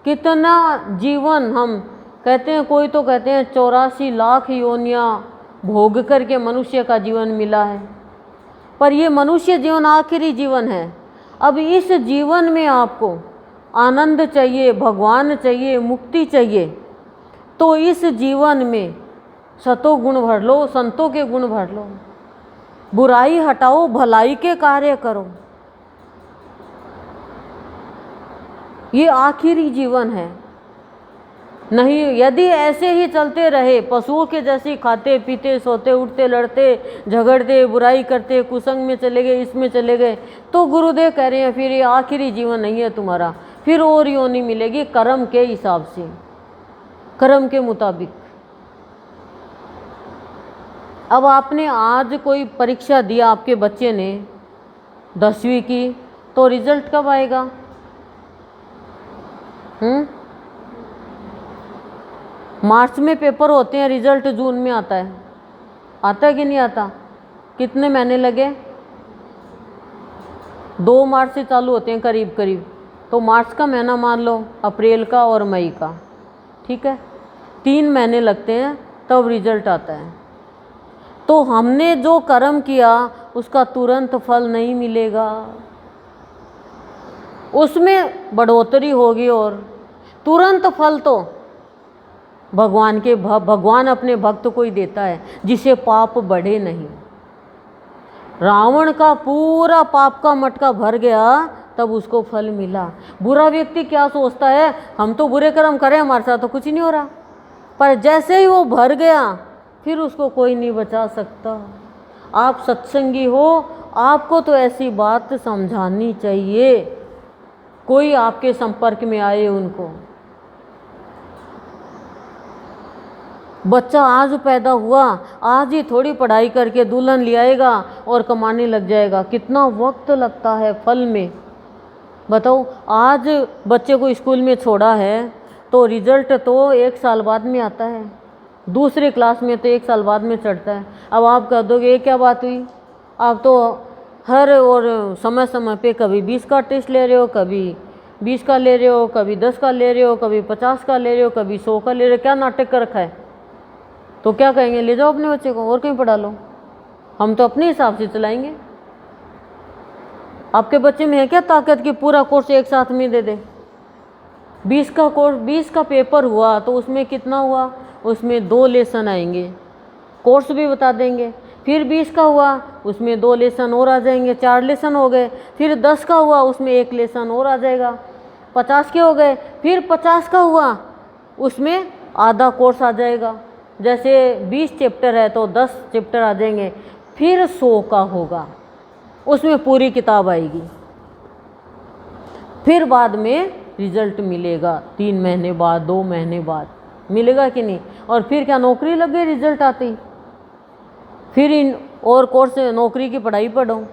कितना जीवन हम कहते हैं, कोई तो कहते हैं 84 लाख योनियां भोग करके मनुष्य का जीवन मिला है, पर ये मनुष्य जीवन आखिरी जीवन है। अब इस जीवन में आपको आनंद चाहिए, भगवान चाहिए, मुक्ति चाहिए, तो इस जीवन में सतो गुण भर लो, संतों के गुण भर लो, बुराई हटाओ, भलाई के कार्य करो। ये आखिरी जीवन है। नहीं, यदि ऐसे ही चलते रहे, पशुओं के जैसे खाते पीते, सोते उठते, लड़ते झगड़ते, बुराई करते, कुसंग में चले गए, इसमें चले गए, तो गुरुदेव कह रहे हैं फिर ये आखिरी जीवन नहीं है तुम्हारा, फिर और योनि मिलेगी कर्म के हिसाब से, कर्म के मुताबिक। अब आपने आज कोई परीक्षा दिया, आपके बच्चे ने 10वीं की, तो रिजल्ट कब आएगा? मार्च में पेपर होते हैं, रिजल्ट जून में आता है। आता है कि नहीं आता? कितने महीने लगे? 2 मार्च से चालू होते हैं करीब करीब, तो मार्च का महीना मान लो, अप्रैल का और मई का, ठीक है, 3 महीने लगते हैं, तब रिजल्ट आता है। तो हमने जो कर्म किया उसका तुरंत फल नहीं मिलेगा, उसमें बढ़ोतरी होगी, और तुरंत फल तो भगवान अपने भक्त को ही देता है, जिसे पाप बढ़े नहीं। रावण का पूरा पाप का मटका भर गया, तब उसको फल मिला। बुरा व्यक्ति क्या सोचता है, हम तो बुरे कर्म करें, हमारे साथ तो कुछ नहीं हो रहा, पर जैसे ही वो भर गया फिर उसको कोई नहीं बचा सकता। आप सत्संगी हो, आपको तो ऐसी बात समझानी चाहिए। कोई आपके संपर्क में आए, उनको, बच्चा आज पैदा हुआ, आज ही थोड़ी पढ़ाई करके दुल्हन ले आएगा और कमाने लग जाएगा, कितना वक्त लगता है फल में। बताओ, आज बच्चे को स्कूल में छोड़ा है तो रिजल्ट तो 1 साल बाद में आता है, दूसरे क्लास में तो 1 साल बाद में चढ़ता है। अब आप कह दोगे ये क्या बात हुई, आप तो हर और समय समय पे कभी 20 का टेस्ट ले रहे हो, कभी 20 का ले रहे हो, कभी 10 का ले रहे हो, कभी 50 का ले रहे हो, कभी 100 का ले रहे हो, क्या नाटक कर रखा है? तो क्या कहेंगे, ले जाओ अपने बच्चे को और कहीं पढ़ा लो, हम तो अपने हिसाब से चलाएंगे। आपके बच्चे में है क्या ताकत कि पूरा कोर्स एक साथ में दे दे? 20 का कोर्स, 20 का पेपर हुआ तो उसमें कितना हुआ, उसमें 2 लेसन आएंगे, कोर्स भी बता देंगे, फिर 20 का हुआ, उसमें 2 लेसन और आ जाएंगे, 4 लेसन हो गए। फिर 10 का हुआ, उसमें 1 लेसन और आ जाएगा। 50 के हो गए, फिर 50 का हुआ, उसमें आधा कोर्स आ जाएगा। जैसे 20 चैप्टर है तो 10 चैप्टर आ जाएंगे। फिर 100 का होगा, उसमें पूरी किताब आएगी। फिर बाद में रिजल्ट मिलेगा, 3 महीने बाद, 2 महीने बाद मिलेगा कि नहीं। और फिर क्या नौकरी लग गई रिजल्ट आते ही, फिर इन और कोर्स नौकरी की पढ़ाई पढ़ो।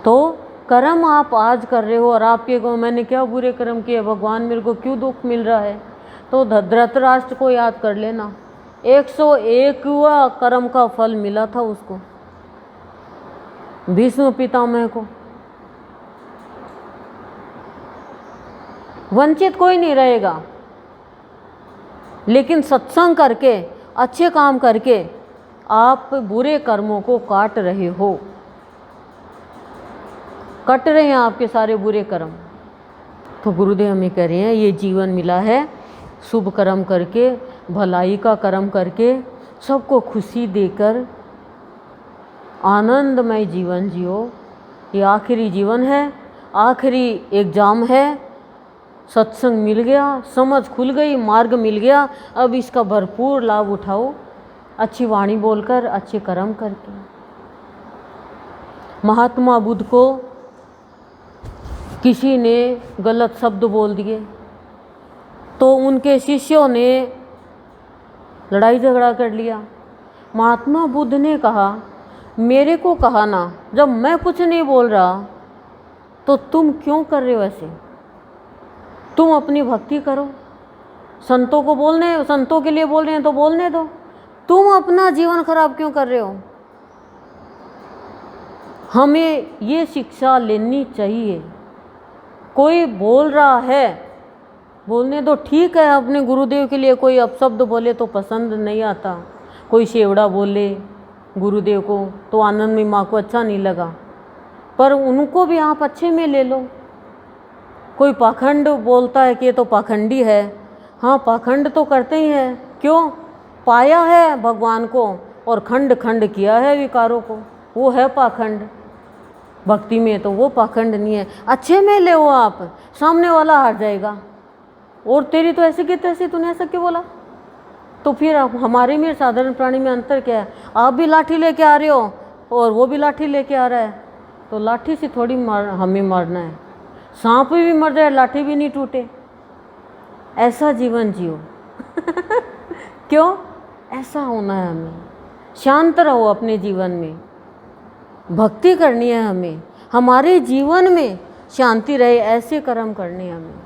तो कर्म आप आज कर रहे हो और आपके को मैंने क्या बुरे कर्म किए, भगवान मेरे को क्यों दुख मिल रहा है, तो धृतराष्ट्र को याद कर लेना। 101वां कर्म का फल मिला था उसको, भीष्म पितामह को। वंचित कोई नहीं रहेगा, लेकिन सत्संग करके, अच्छे काम करके आप बुरे कर्मों को काट रहे हो, कट रहे हैं आपके सारे बुरे कर्म। तो गुरुदेव हमें कह रहे हैं ये जीवन मिला है, शुभ कर्म करके, भलाई का कर्म करके, सबको खुशी देकर आनंदमय जीवन जियो। ये आखिरी जीवन है, आखिरी एग्जाम है। सत्संग मिल गया, समझ खुल गई, मार्ग मिल गया, अब इसका भरपूर लाभ उठाओ, अच्छी वाणी बोलकर, अच्छे कर्म करके। महात्मा बुद्ध को किसी ने गलत शब्द बोल दिए तो उनके शिष्यों ने लड़ाई झगड़ा कर लिया। महात्मा बुद्ध ने कहा, मेरे को कहा ना, जब मैं कुछ नहीं बोल रहा तो तुम क्यों कर रहे हो ऐसे, तुम अपनी भक्ति करो। संतों को बोलने, संतों के लिए बोल रहे हैं तो बोलने दो, तुम अपना जीवन खराब क्यों कर रहे हो। हमें ये शिक्षा लेनी चाहिए। कोई बोल रहा है, बोलने दो, ठीक है। अपने गुरुदेव के लिए कोई अपशब्द बोले तो पसंद नहीं आता, कोई शेवड़ा बोले गुरुदेव को तो आनंदमयी माँ को अच्छा नहीं लगा, पर उनको भी आप अच्छे में ले लो। कोई पाखंड बोलता है कि ये तो पाखंडी है, हाँ पाखंड तो करते ही है, क्यों, पाया है भगवान को और खंड खंड किया है विकारों को, वो है पाखंड। भक्ति में तो वो पाखंड नहीं है, अच्छे में ले वो आप, सामने वाला हार जाएगा। और तेरी तो ऐसे की तैसे, तूने ऐसा क्यों बोला। तो फिर आप हमारे में साधारण प्राणी में अंतर क्या है, आप भी लाठी लेके आ रहे हो और वो भी लाठी लेके आ रहा है, तो लाठी से थोड़ी हमें मारना है, सांप भी मर जाए लाठी भी नहीं टूटे, ऐसा जीवन जियो। क्यों, ऐसा होना है हमें। शांत रहो अपने जीवन में, भक्ति करनी है हमें, हमारे जीवन में शांति रहे, ऐसे कर्म करने हैं हमें।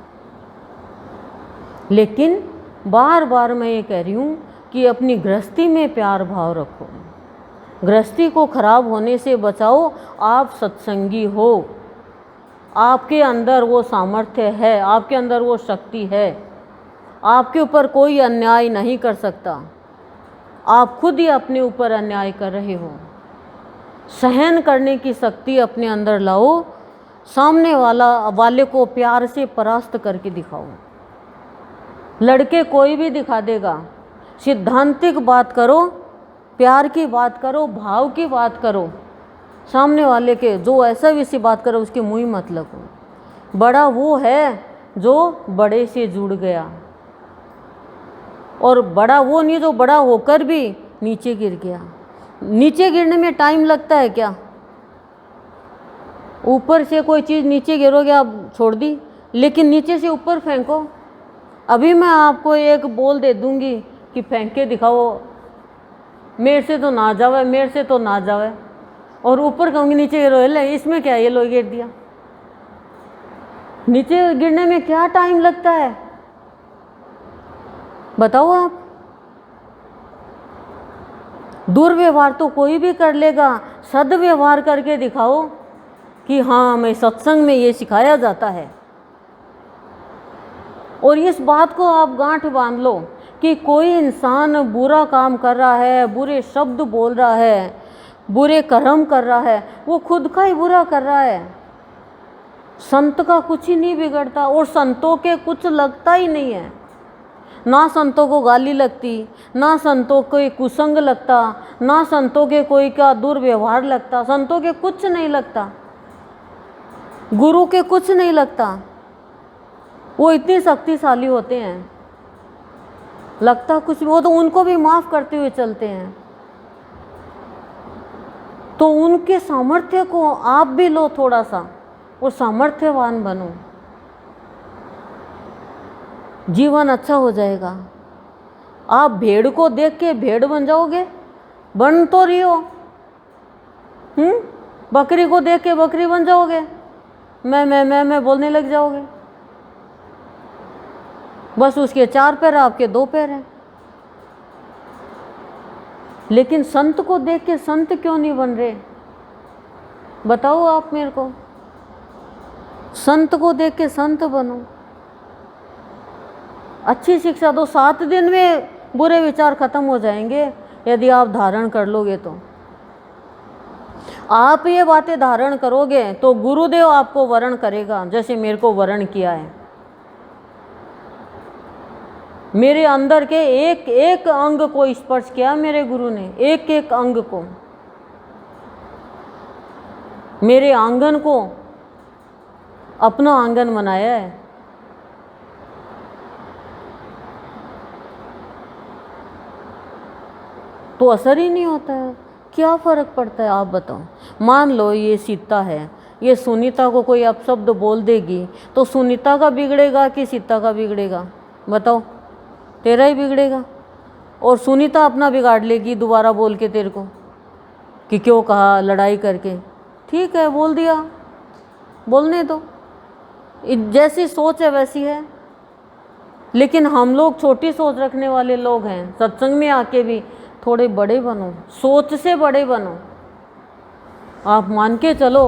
लेकिन बार बार मैं ये कह रही हूँ कि अपनी गृहस्थी में प्यार भाव रखो, गृहस्थी को खराब होने से बचाओ। आप सत्संगी हो, आपके अंदर वो सामर्थ्य है, आपके अंदर वो शक्ति है, आपके ऊपर कोई अन्याय नहीं कर सकता। आप खुद ही अपने ऊपर अन्याय कर रहे हो। सहन करने की शक्ति अपने अंदर लाओ, सामने वाले को प्यार से परास्त करके दिखाओ। लड़के कोई भी दिखा देगा, सिद्धांतिक बात करो, प्यार की बात करो, भाव की बात करो, सामने वाले के जो ऐसा वैसी बात करो उसके मुँह ही मत लगो। बड़ा वो है जो बड़े से जुड़ गया, और बड़ा वो नहीं जो बड़ा होकर भी नीचे गिर गया। नीचे गिरने में टाइम लगता है क्या, ऊपर से कोई चीज़ नीचे गिरोगे आप छोड़ दी, लेकिन नीचे से ऊपर फेंको। अभी मैं आपको एक बोल दे दूंगी कि फेंक के दिखाओ, मेरे से तो ना जावे, मेरे से तो ना जावे, और ऊपर कहूँगी नीचे गिरो, ले इसमें क्या, ये लो गिर दिया। नीचे गिरने में क्या टाइम लगता है बताओ आप। दुर्व्यवहार तो कोई भी कर लेगा, सद्व्यवहार करके दिखाओ कि हाँ हमें सत्संग में ये सिखाया जाता है। और इस बात को आप गांठ बांध लो कि कोई इंसान बुरा काम कर रहा है, बुरे शब्द बोल रहा है, बुरे कर्म कर रहा है, वो खुद का ही बुरा कर रहा है। संत का कुछ ही नहीं बिगड़ता और संतों के कुछ लगता ही नहीं है। ना संतों को गाली लगती, ना संतों को कुसंग लगता, ना संतों के कोई का दुर्व्यवहार लगता, संतों के कुछ नहीं लगता, गुरु के कुछ नहीं लगता। वो इतने शक्तिशाली होते हैं, लगता कुछ, वो तो उनको भी माफ करते हुए चलते हैं। तो उनके सामर्थ्य को आप भी लो थोड़ा सा और सामर्थ्यवान बनो, जीवन अच्छा हो जाएगा। आप भेड़ को देख के भेड़ बन जाओगे, बन तो रही हो। बकरी को देख के बकरी बन जाओगे, मैं बोलने लग जाओगे। बस उसके 4 पैर, आपके 2 पैर हैं। लेकिन संत को देख के संत क्यों नहीं बन रहे, बताओ आप मेरे को। संत को देख के संत बनो, अच्छी शिक्षा दो। 7 दिन में बुरे विचार खत्म हो जाएंगे यदि आप धारण कर लोगे। तो आप ये बातें धारण करोगे तो गुरुदेव आपको वरण करेगा, जैसे मेरे को वरण किया है। मेरे अंदर के एक एक अंग को स्पर्श किया मेरे गुरु ने, एक एक अंग को, मेरे आंगन को अपना आंगन बनाया है। तो असर ही नहीं होता है, क्या फ़र्क पड़ता है आप बताओ। मान लो ये सीता है, ये सुनीता को कोई अपशब्द बोल देगी तो सुनीता का बिगड़ेगा कि सीता का बिगड़ेगा, बताओ। तेरा ही बिगड़ेगा। और सुनीता अपना बिगाड़ लेगी दोबारा बोल के तेरे को कि क्यों कहा, लड़ाई करके। ठीक है, बोल दिया, बोलने दो, जैसी सोच है वैसी है। लेकिन हम लोग छोटी सोच रखने वाले लोग हैं। सत्संग में आके भी थोड़े बड़े बनो, सोच से बड़े बनो। आप मान के चलो,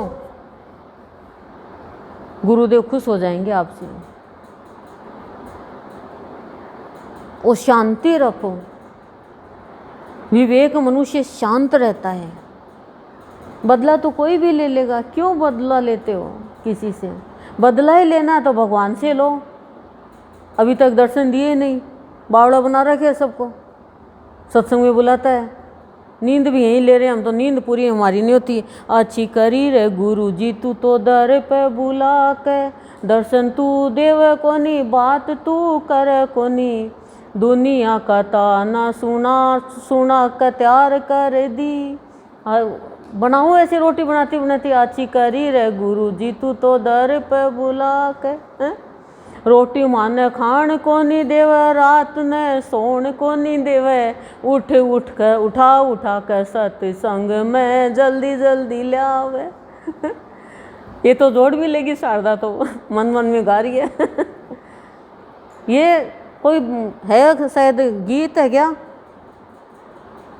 गुरुदेव खुश हो जाएंगे आपसे। वो शांति रखो। विवेक मनुष्य शांत रहता है। बदला तो कोई भी ले लेगा, क्यों बदला लेते हो किसी से? बदला ही लेना है तो भगवान से लो। अभी तक दर्शन दिए नहीं, बावड़ा बना रखे सबको, सत्संग में बुलाता है, नींद भी यहीं ले रहे हैं हम, तो नींद पूरी हमारी नहीं होती। अच्छी करी रे गुरु जी तू तो दर पे बुला के, दर्शन तू देव कोनी, बात तू कर कोनी, दुनिया का ताना सुना का त्यार कर दी। बनाओ ऐसे रोटी बनाती बनाती, अच्छी करी रे गुरु जी तू तो दर पे बुला के, रोटी माने खान को नहीं देवे, रात ने सोन को नहीं देवे, उठा कर सत्संग में जल्दी जल्दी ले आवे। ये तो जोड़ भी लेगी शारदा, तो मन मन में गा रही है। ये कोई है शायद गीत है क्या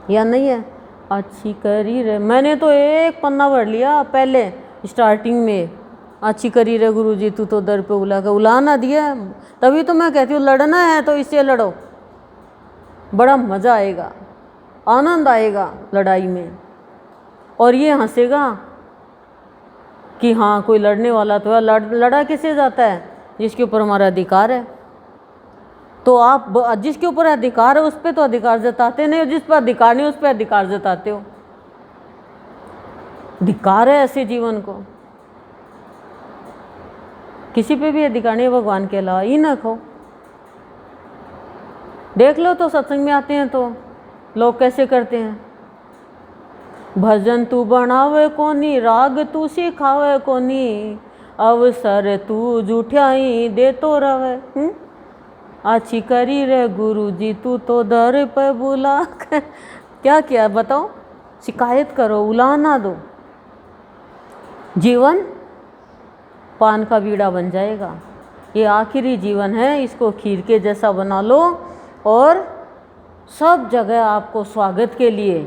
या नहीं है? अच्छी करी रे, मैंने तो एक पन्ना भर लिया पहले स्टार्टिंग में। अच्छी करी रे गुरु जी तू तो दर पे उला के, उला ना दिया। तभी तो मैं कहती हूँ लड़ना है तो इससे लड़ो, बड़ा मज़ा आएगा, आनंद आएगा लड़ाई में। और ये हंसेगा कि हाँ कोई लड़ने वाला तो है। लड़ा किससे जाता है? जिसके ऊपर हमारा अधिकार है। तो आप जिसके ऊपर अधिकार है उस पर तो अधिकार जताते नहीं, जिस पर अधिकार नहीं उस पर अधिकार जताते हो। अधिकार है ऐसे जीवन को, किसी पे भी अधिकार नहीं भगवान के अलावा। ही ना खाओ, देख लो तो सत्संग में आते हैं तो लोग कैसे करते हैं। भजन तू बनावे कोनी, राग तू सिखावे कोनी, अवसर तू जूठियाई दे तो रवे। अच्छी करी रे गुरु जी तू तो दर पे बुला के, क्या किया बताओ? शिकायत करो, उला ना दो। जीवन पान का बीड़ा बन जाएगा। ये आखिरी जीवन है, इसको खीर के जैसा बना लो और सब जगह आपको स्वागत के लिए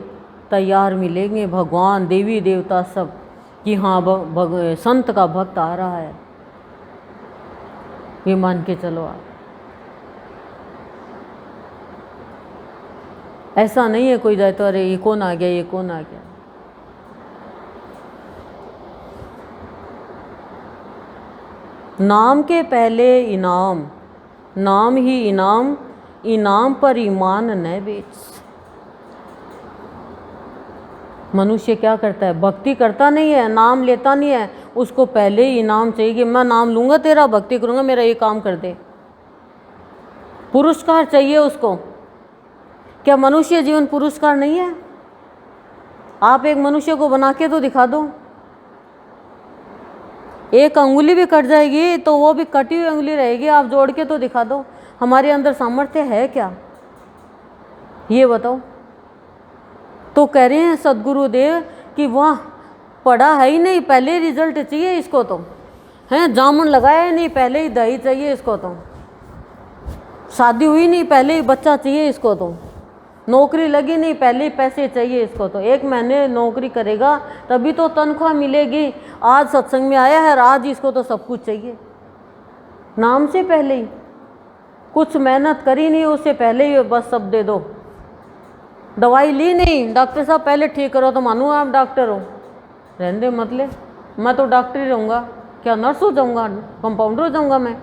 तैयार मिलेंगे भगवान, देवी देवता सब, कि हाँ संत का भक्त आ रहा है। ये मान के चलो आप। ऐसा नहीं है कोई जाए तो अरे ये कौन आ गया, ये कौन आ गया। नाम के पहले इनाम, नाम ही इनाम, इनाम पर ईमान न बेच। मनुष्य क्या करता है, भक्ति करता नहीं है, नाम लेता नहीं है, उसको पहले ही इनाम चाहिए कि मैं नाम लूँगा तेरा, भक्ति करूँगा, मेरा ये काम कर दे। पुरस्कार चाहिए उसको। क्या मनुष्य जीवन पुरस्कार नहीं है? आप एक मनुष्य को बना के तो दिखा दो, एक अंगुली भी कट जाएगी तो वो भी कटी हुई अंगुली रहेगी, आप जोड़ के तो दिखा दो। हमारे अंदर सामर्थ्य है क्या, ये बताओ। तो कह रहे हैं सदगुरुदेव कि वाह, पढ़ा है ही नहीं, पहले रिजल्ट चाहिए इसको, तो हैं जामुन लगाया ही नहीं, पहले ही दही चाहिए इसको, तो शादी हुई नहीं, पहले ही बच्चा चाहिए इसको, तो नौकरी लगी नहीं, पहले ही पैसे चाहिए इसको, तो 1 महीने नौकरी करेगा तभी तो तनख्वाह मिलेगी। आज सत्संग में आया है, आज इसको तो सब कुछ चाहिए, नाम से पहले ही, कुछ मेहनत करी नहीं, उससे पहले ही बस सब दे दो। दवाई ली नहीं, डॉक्टर साहब पहले ठीक करो तो मानो आप डॉक्टर हो, रहने मतलब मैं तो डॉक्टर ही रहूँगा, क्या नर्स हो जाऊँगा, कंपाउंडर हो जाऊँगा मैं।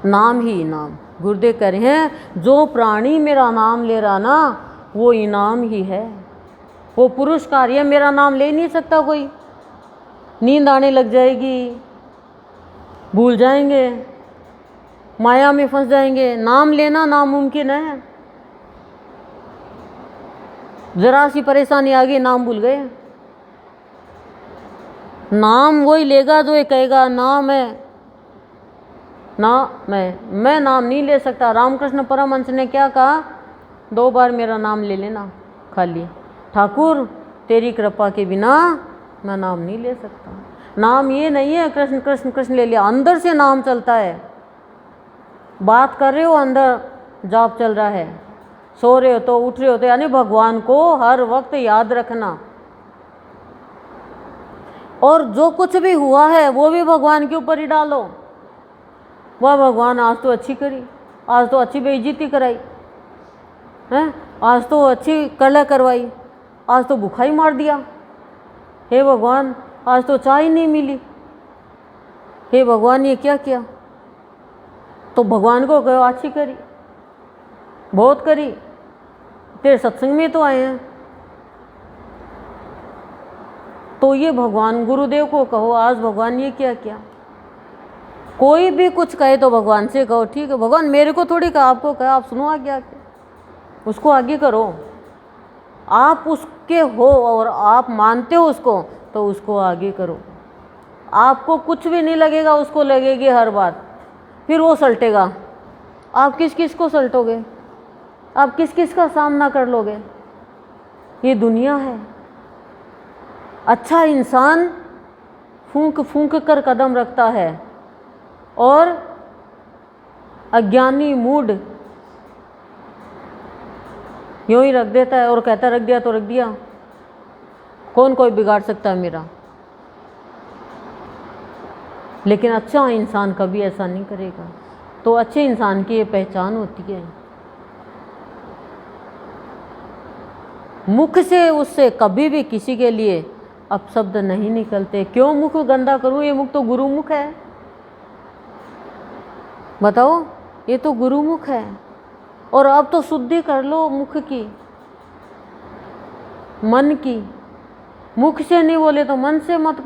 नाम ही इनाम। गुरुदेव कह रहे हैं जो प्राणी मेरा नाम ले रहा ना, वो इनाम ही है, वो पुरस्कार है। मेरा नाम ले नहीं सकता कोई, नींद आने लग जाएगी, भूल जाएंगे, माया में फंस जाएंगे। नाम लेना नामुमकिन है। जरा सी परेशानी आ गई, नाम भूल गए। नाम वही लेगा जो ये कहेगा ना मैं नाम नहीं ले सकता। रामकृष्ण परमहंस ने क्या कहा, 2 बार मेरा नाम ले लेना खाली, ठाकुर तेरी कृपा के बिना मैं नाम नहीं ले सकता। नाम ये नहीं है कृष्ण कृष्ण कृष्ण ले लिया, अंदर से नाम चलता है। बात कर रहे हो, अंदर जाप चल रहा है, सो रहे हो तो उठ रहे हो तो, यानी भगवान को हर वक्त याद रखना। और जो कुछ भी हुआ है वो भी भगवान के ऊपर ही डालो। वाह भगवान, आज तो अच्छी करी, आज तो अच्छी बेइज्जती कराई हैं, आज तो अच्छी कलह करवाई, आज तो भूखा ही मार दिया। हे भगवान, आज तो चाय ही नहीं मिली, हे भगवान ये क्या किया। तो भगवान को कहो अच्छी करी, बहुत करी, तेरे सत्संग में तो आए हैं। तो ये भगवान गुरुदेव को कहो आज भगवान ये क्या किया। कोई भी कुछ कहे तो भगवान से कहो, ठीक है भगवान मेरे को थोड़ी कहा, आपको कहा, आप सुनो आगे आके, उसको आगे करो। आप उसके हो और आप मानते हो उसको, तो उसको आगे करो। आपको कुछ भी नहीं लगेगा, उसको लगेगी हर बात, फिर वो सल्टेगा। आप किस किस को सल्टोगे, आप किस किस का सामना कर लोगे। ये दुनिया है। अच्छा इंसान फूंक फूंक कर कदम रखता है और अज्ञानी मूड यूं ही रख देता है और कहता रख दिया तो रख दिया, कौन कोई बिगाड़ सकता है मेरा। लेकिन अच्छा इंसान कभी ऐसा नहीं करेगा। तो अच्छे इंसान की ये पहचान होती है, मुख से उससे कभी भी किसी के लिए अपशब्द नहीं निकलते। क्यों मुख गंदा करूं, ये मुख तो गुरुमुख है। बताओ, ये तो गुरुमुख है। और अब तो शुद्धि कर लो मुख की, मन की। मुख से नहीं बोले तो मन से मत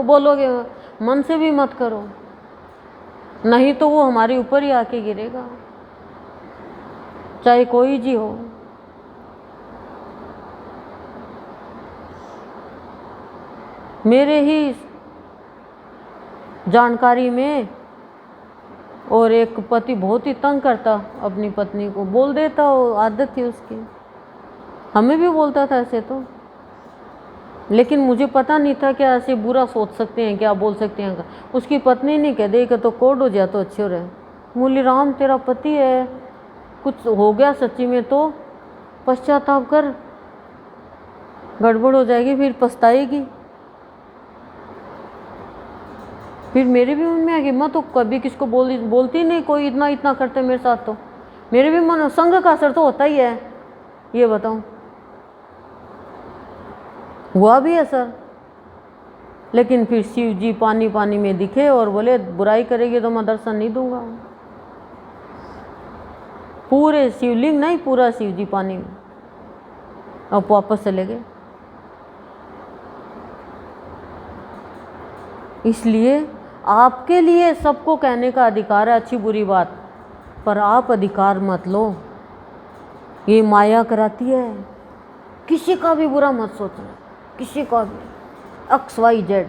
बोलोगे, मन से भी मत करो, नहीं तो वो हमारे ऊपर ही आके गिरेगा, चाहे कोई जी हो। मेरे ही जानकारी में और एक पति बहुत ही तंग करता अपनी पत्नी को, बोल देता, वो आदत थी उसकी, हमें भी बोलता था ऐसे तो, लेकिन मुझे पता नहीं था क्या ऐसे बुरा सोच सकते हैं, क्या बोल सकते हैं। उसकी पत्नी ने कह दे कि तो कोर्ट हो जाए तो अच्छे हो रहे। बोली राम तेरा पति है, कुछ हो गया सच्ची में तो पश्चाताप कर, गड़बड़ हो जाएगी फिर पछताएगी। फिर मेरे भी मन में आ गई, मैं तो कभी किसको बोलती नहीं, कोई इतना करते मेरे साथ, तो मेरे भी मन संग का असर तो होता ही है। ये बताऊं, हुआ भी असर। लेकिन फिर शिव जी पानी पानी में दिखे और बोले बुराई करेगी तो मैं दर्शन नहीं दूंगा। पूरे शिवलिंग नहीं, पूरा शिव जी पानी में, अब वापस चले गए। इसलिए आपके लिए सबको कहने का अधिकार है, अच्छी बुरी बात, पर आप अधिकार मत लो। ये माया कराती है। किसी का भी बुरा मत सोचना, किसी का भी, XYZ।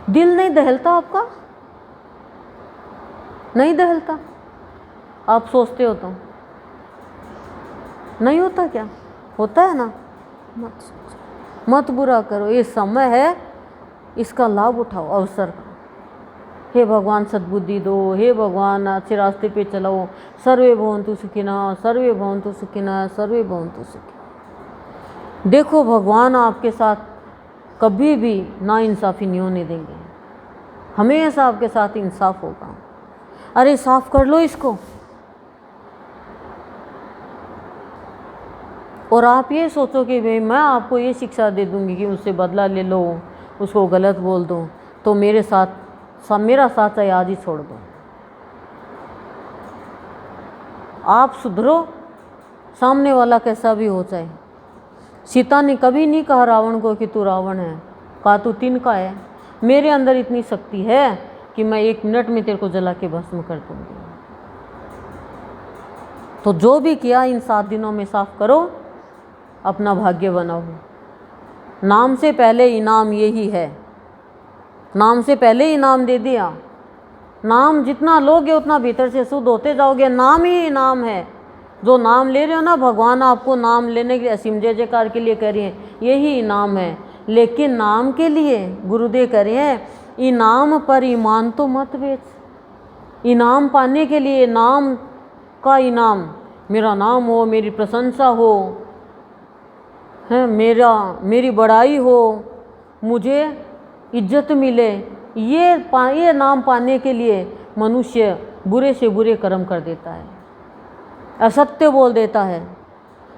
दिल नहीं दहलता आपका, नहीं दहलता? आप सोचते हो तो नहीं होता क्या? होता है ना? मत सोचो, मत बुरा करो। ये समय है, इसका लाभ उठाओ अवसर का। हे भगवान सद्बुद्धि दो, हे भगवान अच्छे रास्ते पे चलाओ। सर्वे भवन्तु सुखिनः, सर्वे भवन्तु सुखिनः, सर्वे भवन्तु सुखिनः। देखो भगवान आपके साथ कभी भी नाइंसाफ़ी नहीं होने देंगे, हमेशा आपके साथ इंसाफ होगा। अरे साफ कर लो इसको। और आप ये सोचो कि भाई मैं आपको ये शिक्षा दे दूंगी कि उससे बदला ले लो, उसको गलत बोल दो, तो मेरे साथ मेरा साथ चाहे आज ही छोड़ दो। आप सुधरो, सामने वाला कैसा भी हो चाहे। सीता ने कभी नहीं कहा रावण को कि तू रावण है, कहा तू तिनका है। मेरे अंदर इतनी शक्ति है कि मैं 1 मिनट में तेरे को जला के भस्म कर दूंगी। तो जो भी किया इन 7 दिनों में साफ करो, अपना भाग्य बनाओ। नाम से पहले इनाम यही है, नाम से पहले इनाम दे दिया। नाम जितना लोगे उतना भीतर से शुद्ध होते जाओगे। नाम ही इनाम है। जो नाम ले रहे हो ना, भगवान आपको नाम लेने के लिए असीम जय जयकार के लिए कह रही हैं, यही इनाम है। लेकिन नाम के लिए गुरुदेव कह रहे हैं, इनाम पर ईमान तो मत बेच। इनाम पाने के लिए, नाम का इनाम, मेरा नाम हो, मेरी प्रशंसा हो, है मेरी बड़ाई हो, मुझे इज्जत मिले, ये नाम पाने के लिए मनुष्य बुरे से बुरे कर्म कर देता है, असत्य बोल देता है,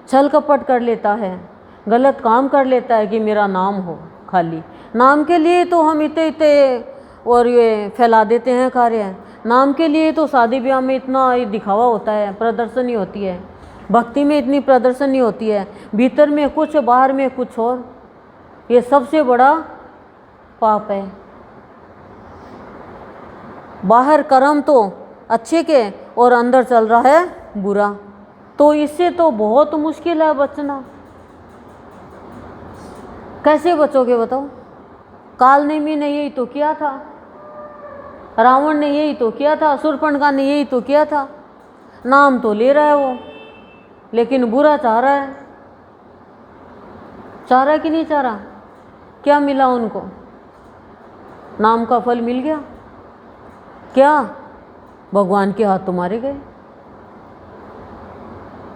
छल कपट कर लेता है, गलत काम कर लेता है कि मेरा नाम हो। खाली नाम के लिए तो हम इतने और ये फैला देते हैं कार्य। नाम के लिए तो शादी ब्याह में इतना दिखावा होता है, प्रदर्शनी होती है। भक्ति में इतनी प्रदर्शनी होती है, भीतर में कुछ बाहर में कुछ और। ये सबसे बड़ा पाप है। बाहर कर्म तो अच्छे के और अंदर चल रहा है बुरा, तो इससे तो बहुत मुश्किल है बचना। कैसे बचोगे बताओ? कालनेमी ने यही तो किया था, रावण ने यही तो किया था, शूर्पणखा ने यही तो किया था। नाम तो ले रहा है वो, लेकिन बुरा चाह रहा है। चाह रहा कि नहीं चाह रहा? क्या मिला उनको? नाम का फल मिल गया क्या? भगवान के हाथ तो मारे गए।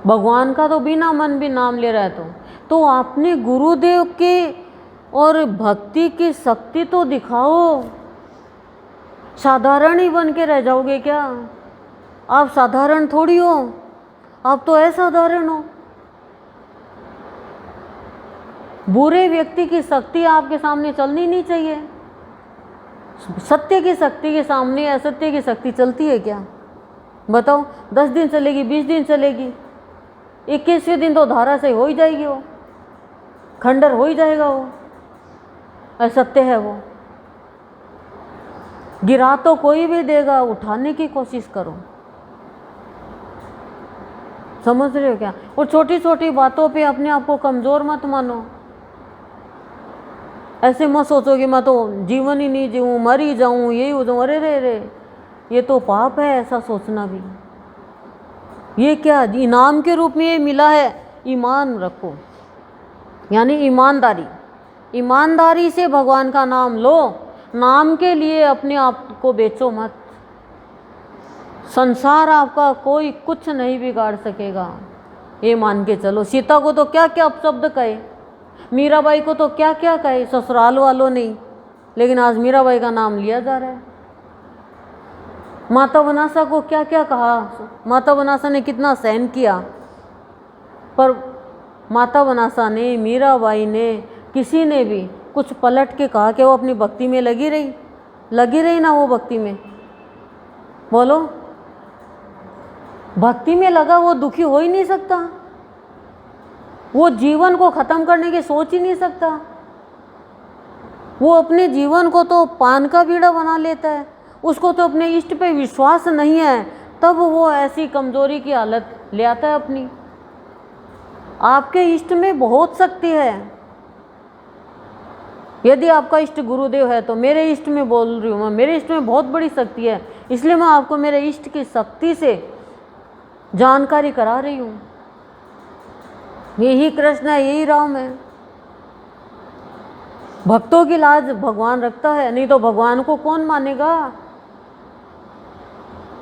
भगवान का तो बिना मन भी नाम ले रहा है। तो आपने गुरुदेव के और भक्ति की शक्ति तो दिखाओ। साधारण ही बन के रह जाओगे क्या? आप साधारण थोड़ी हो, आप तो असाधारण हो। बुरे व्यक्ति की शक्ति आपके सामने चलनी नहीं चाहिए। सत्य की शक्ति के सामने असत्य की शक्ति चलती है क्या? बताओ। 10 दिन चलेगी, 20 दिन चलेगी, 21वें दिन तो धारा से हो ही जाएगी, वो खंडर हो ही जाएगा। वो असत्य है, वो गिरा तो कोई भी देगा, उठाने की कोशिश करो। समझ रहे हो क्या? और छोटी छोटी बातों पे अपने आप को कमज़ोर मत मानो। ऐसे मत सोचो कि मैं तो जीवन ही नहीं जीऊँ, मर ही जाऊँ, यही हो जाऊँ। अरे रे, ये तो पाप है ऐसा सोचना भी। ये क्या इनाम के रूप में ये मिला है? ईमान रखो, यानी ईमानदारी। ईमानदारी से भगवान का नाम लो। नाम के लिए अपने आप को बेचो मत। संसार आपका कोई कुछ नहीं बिगाड़ सकेगा, ये मान के चलो। सीता को तो क्या क्या अपशब्द कहे, मीराबाई को तो क्या क्या कहे ससुराल वालों ने, लेकिन आज मीराबाई का नाम लिया जा रहा है। माता बनासा को क्या क्या कहा, माता बनासा ने कितना सहन किया, पर माता बनासा ने, मीराबाई ने, किसी ने भी कुछ पलट के कहा कि वो अपनी भक्ति में लगी रही ना वो भक्ति में? बोलो। भक्ति में लगा वो दुखी हो ही नहीं सकता, वो जीवन को ख़त्म करने की सोच ही नहीं सकता। वो अपने जीवन को तो पान का बीड़ा बना लेता है, उसको तो अपने इष्ट पे विश्वास नहीं है, तब वो ऐसी कमज़ोरी की हालत ले आता है अपनी। आपके इष्ट में बहुत शक्ति है। यदि आपका इष्ट गुरुदेव है तो मेरे इष्ट में बोल रही हूँ मैं, मेरे इष्ट में बहुत बड़ी शक्ति है, इसलिए मैं आपको मेरे इष्ट की शक्ति से जानकारी करा रही हूँ। यही कृष्ण है, यही राम है। भक्तों की लाज भगवान रखता है, नहीं तो भगवान को कौन मानेगा।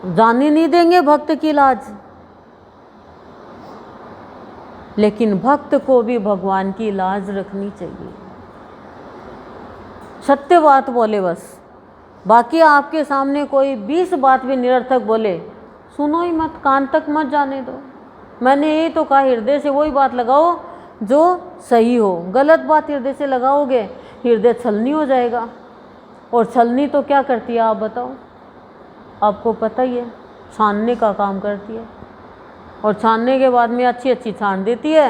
जाने नहीं देंगे भक्त की लाज, लेकिन भक्त को भी भगवान की लाज रखनी चाहिए। सत्य बात बोले बस, बाकी आपके सामने कोई 20 बात भी निरर्थक बोले, सुनो ही मत, कान तक मत जाने दो। मैंने यही तो कहा, हृदय से वही बात लगाओ जो सही हो। गलत बात हृदय से लगाओगे, हृदय छलनी हो जाएगा। और छलनी तो क्या करती है आप बताओ, आपको पता ही है, छानने का काम करती है। और छानने के बाद में अच्छी अच्छी छान देती है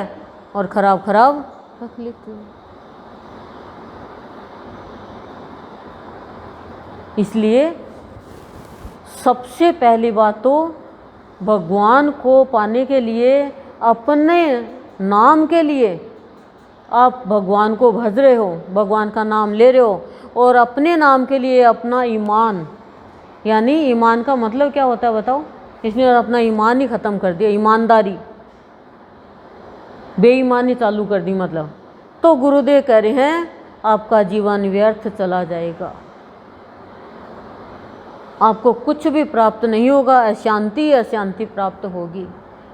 और ख़राब ख़राब रख लेती है। इसलिए सबसे पहली बात तो भगवान को पाने के लिए, अपने नाम के लिए आप भगवान को भज रहे हो, भगवान का नाम ले रहे हो, और अपने नाम के लिए अपना ईमान, यानी ईमान का मतलब क्या होता है बताओ, इसने अपना ईमान ही ख़त्म कर दिया, ईमानदारी, बेईमानी चालू कर दी मतलब। तो गुरुदेव कह रहे हैं आपका जीवन व्यर्थ चला जाएगा, आपको कुछ भी प्राप्त नहीं होगा, अशांति अशांति प्राप्त होगी।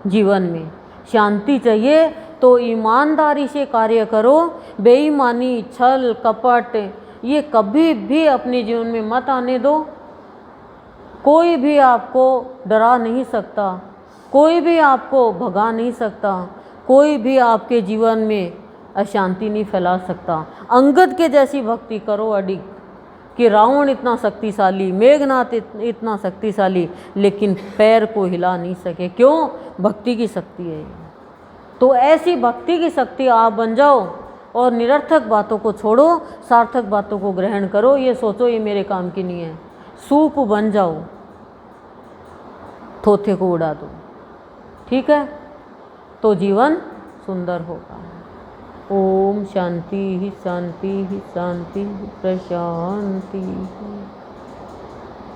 जीवन में शांति चाहिए तो ईमानदारी से कार्य करो। बेईमानी, छल, कपट ये कभी भी अपने जीवन में मत आने दो। कोई भी आपको डरा नहीं सकता, कोई भी आपको भगा नहीं सकता, कोई भी आपके जीवन में अशांति नहीं फैला सकता। अंगद के जैसी भक्ति करो अडिग, कि रावण इतना शक्तिशाली, मेघनाथ इतना शक्तिशाली, लेकिन पैर को हिला नहीं सके। क्यों? भक्ति की शक्ति है। तो ऐसी भक्ति की शक्ति आप बन जाओ और निरर्थक बातों को छोड़ो, सार्थक बातों को ग्रहण करो। ये सोचो ये मेरे काम की नहीं है, सूप बन जाओ, थोथे को उड़ा दो, ठीक है? तो जीवन सुंदर होगा। ओम शांति ही शांति ही शांति प्रशांति।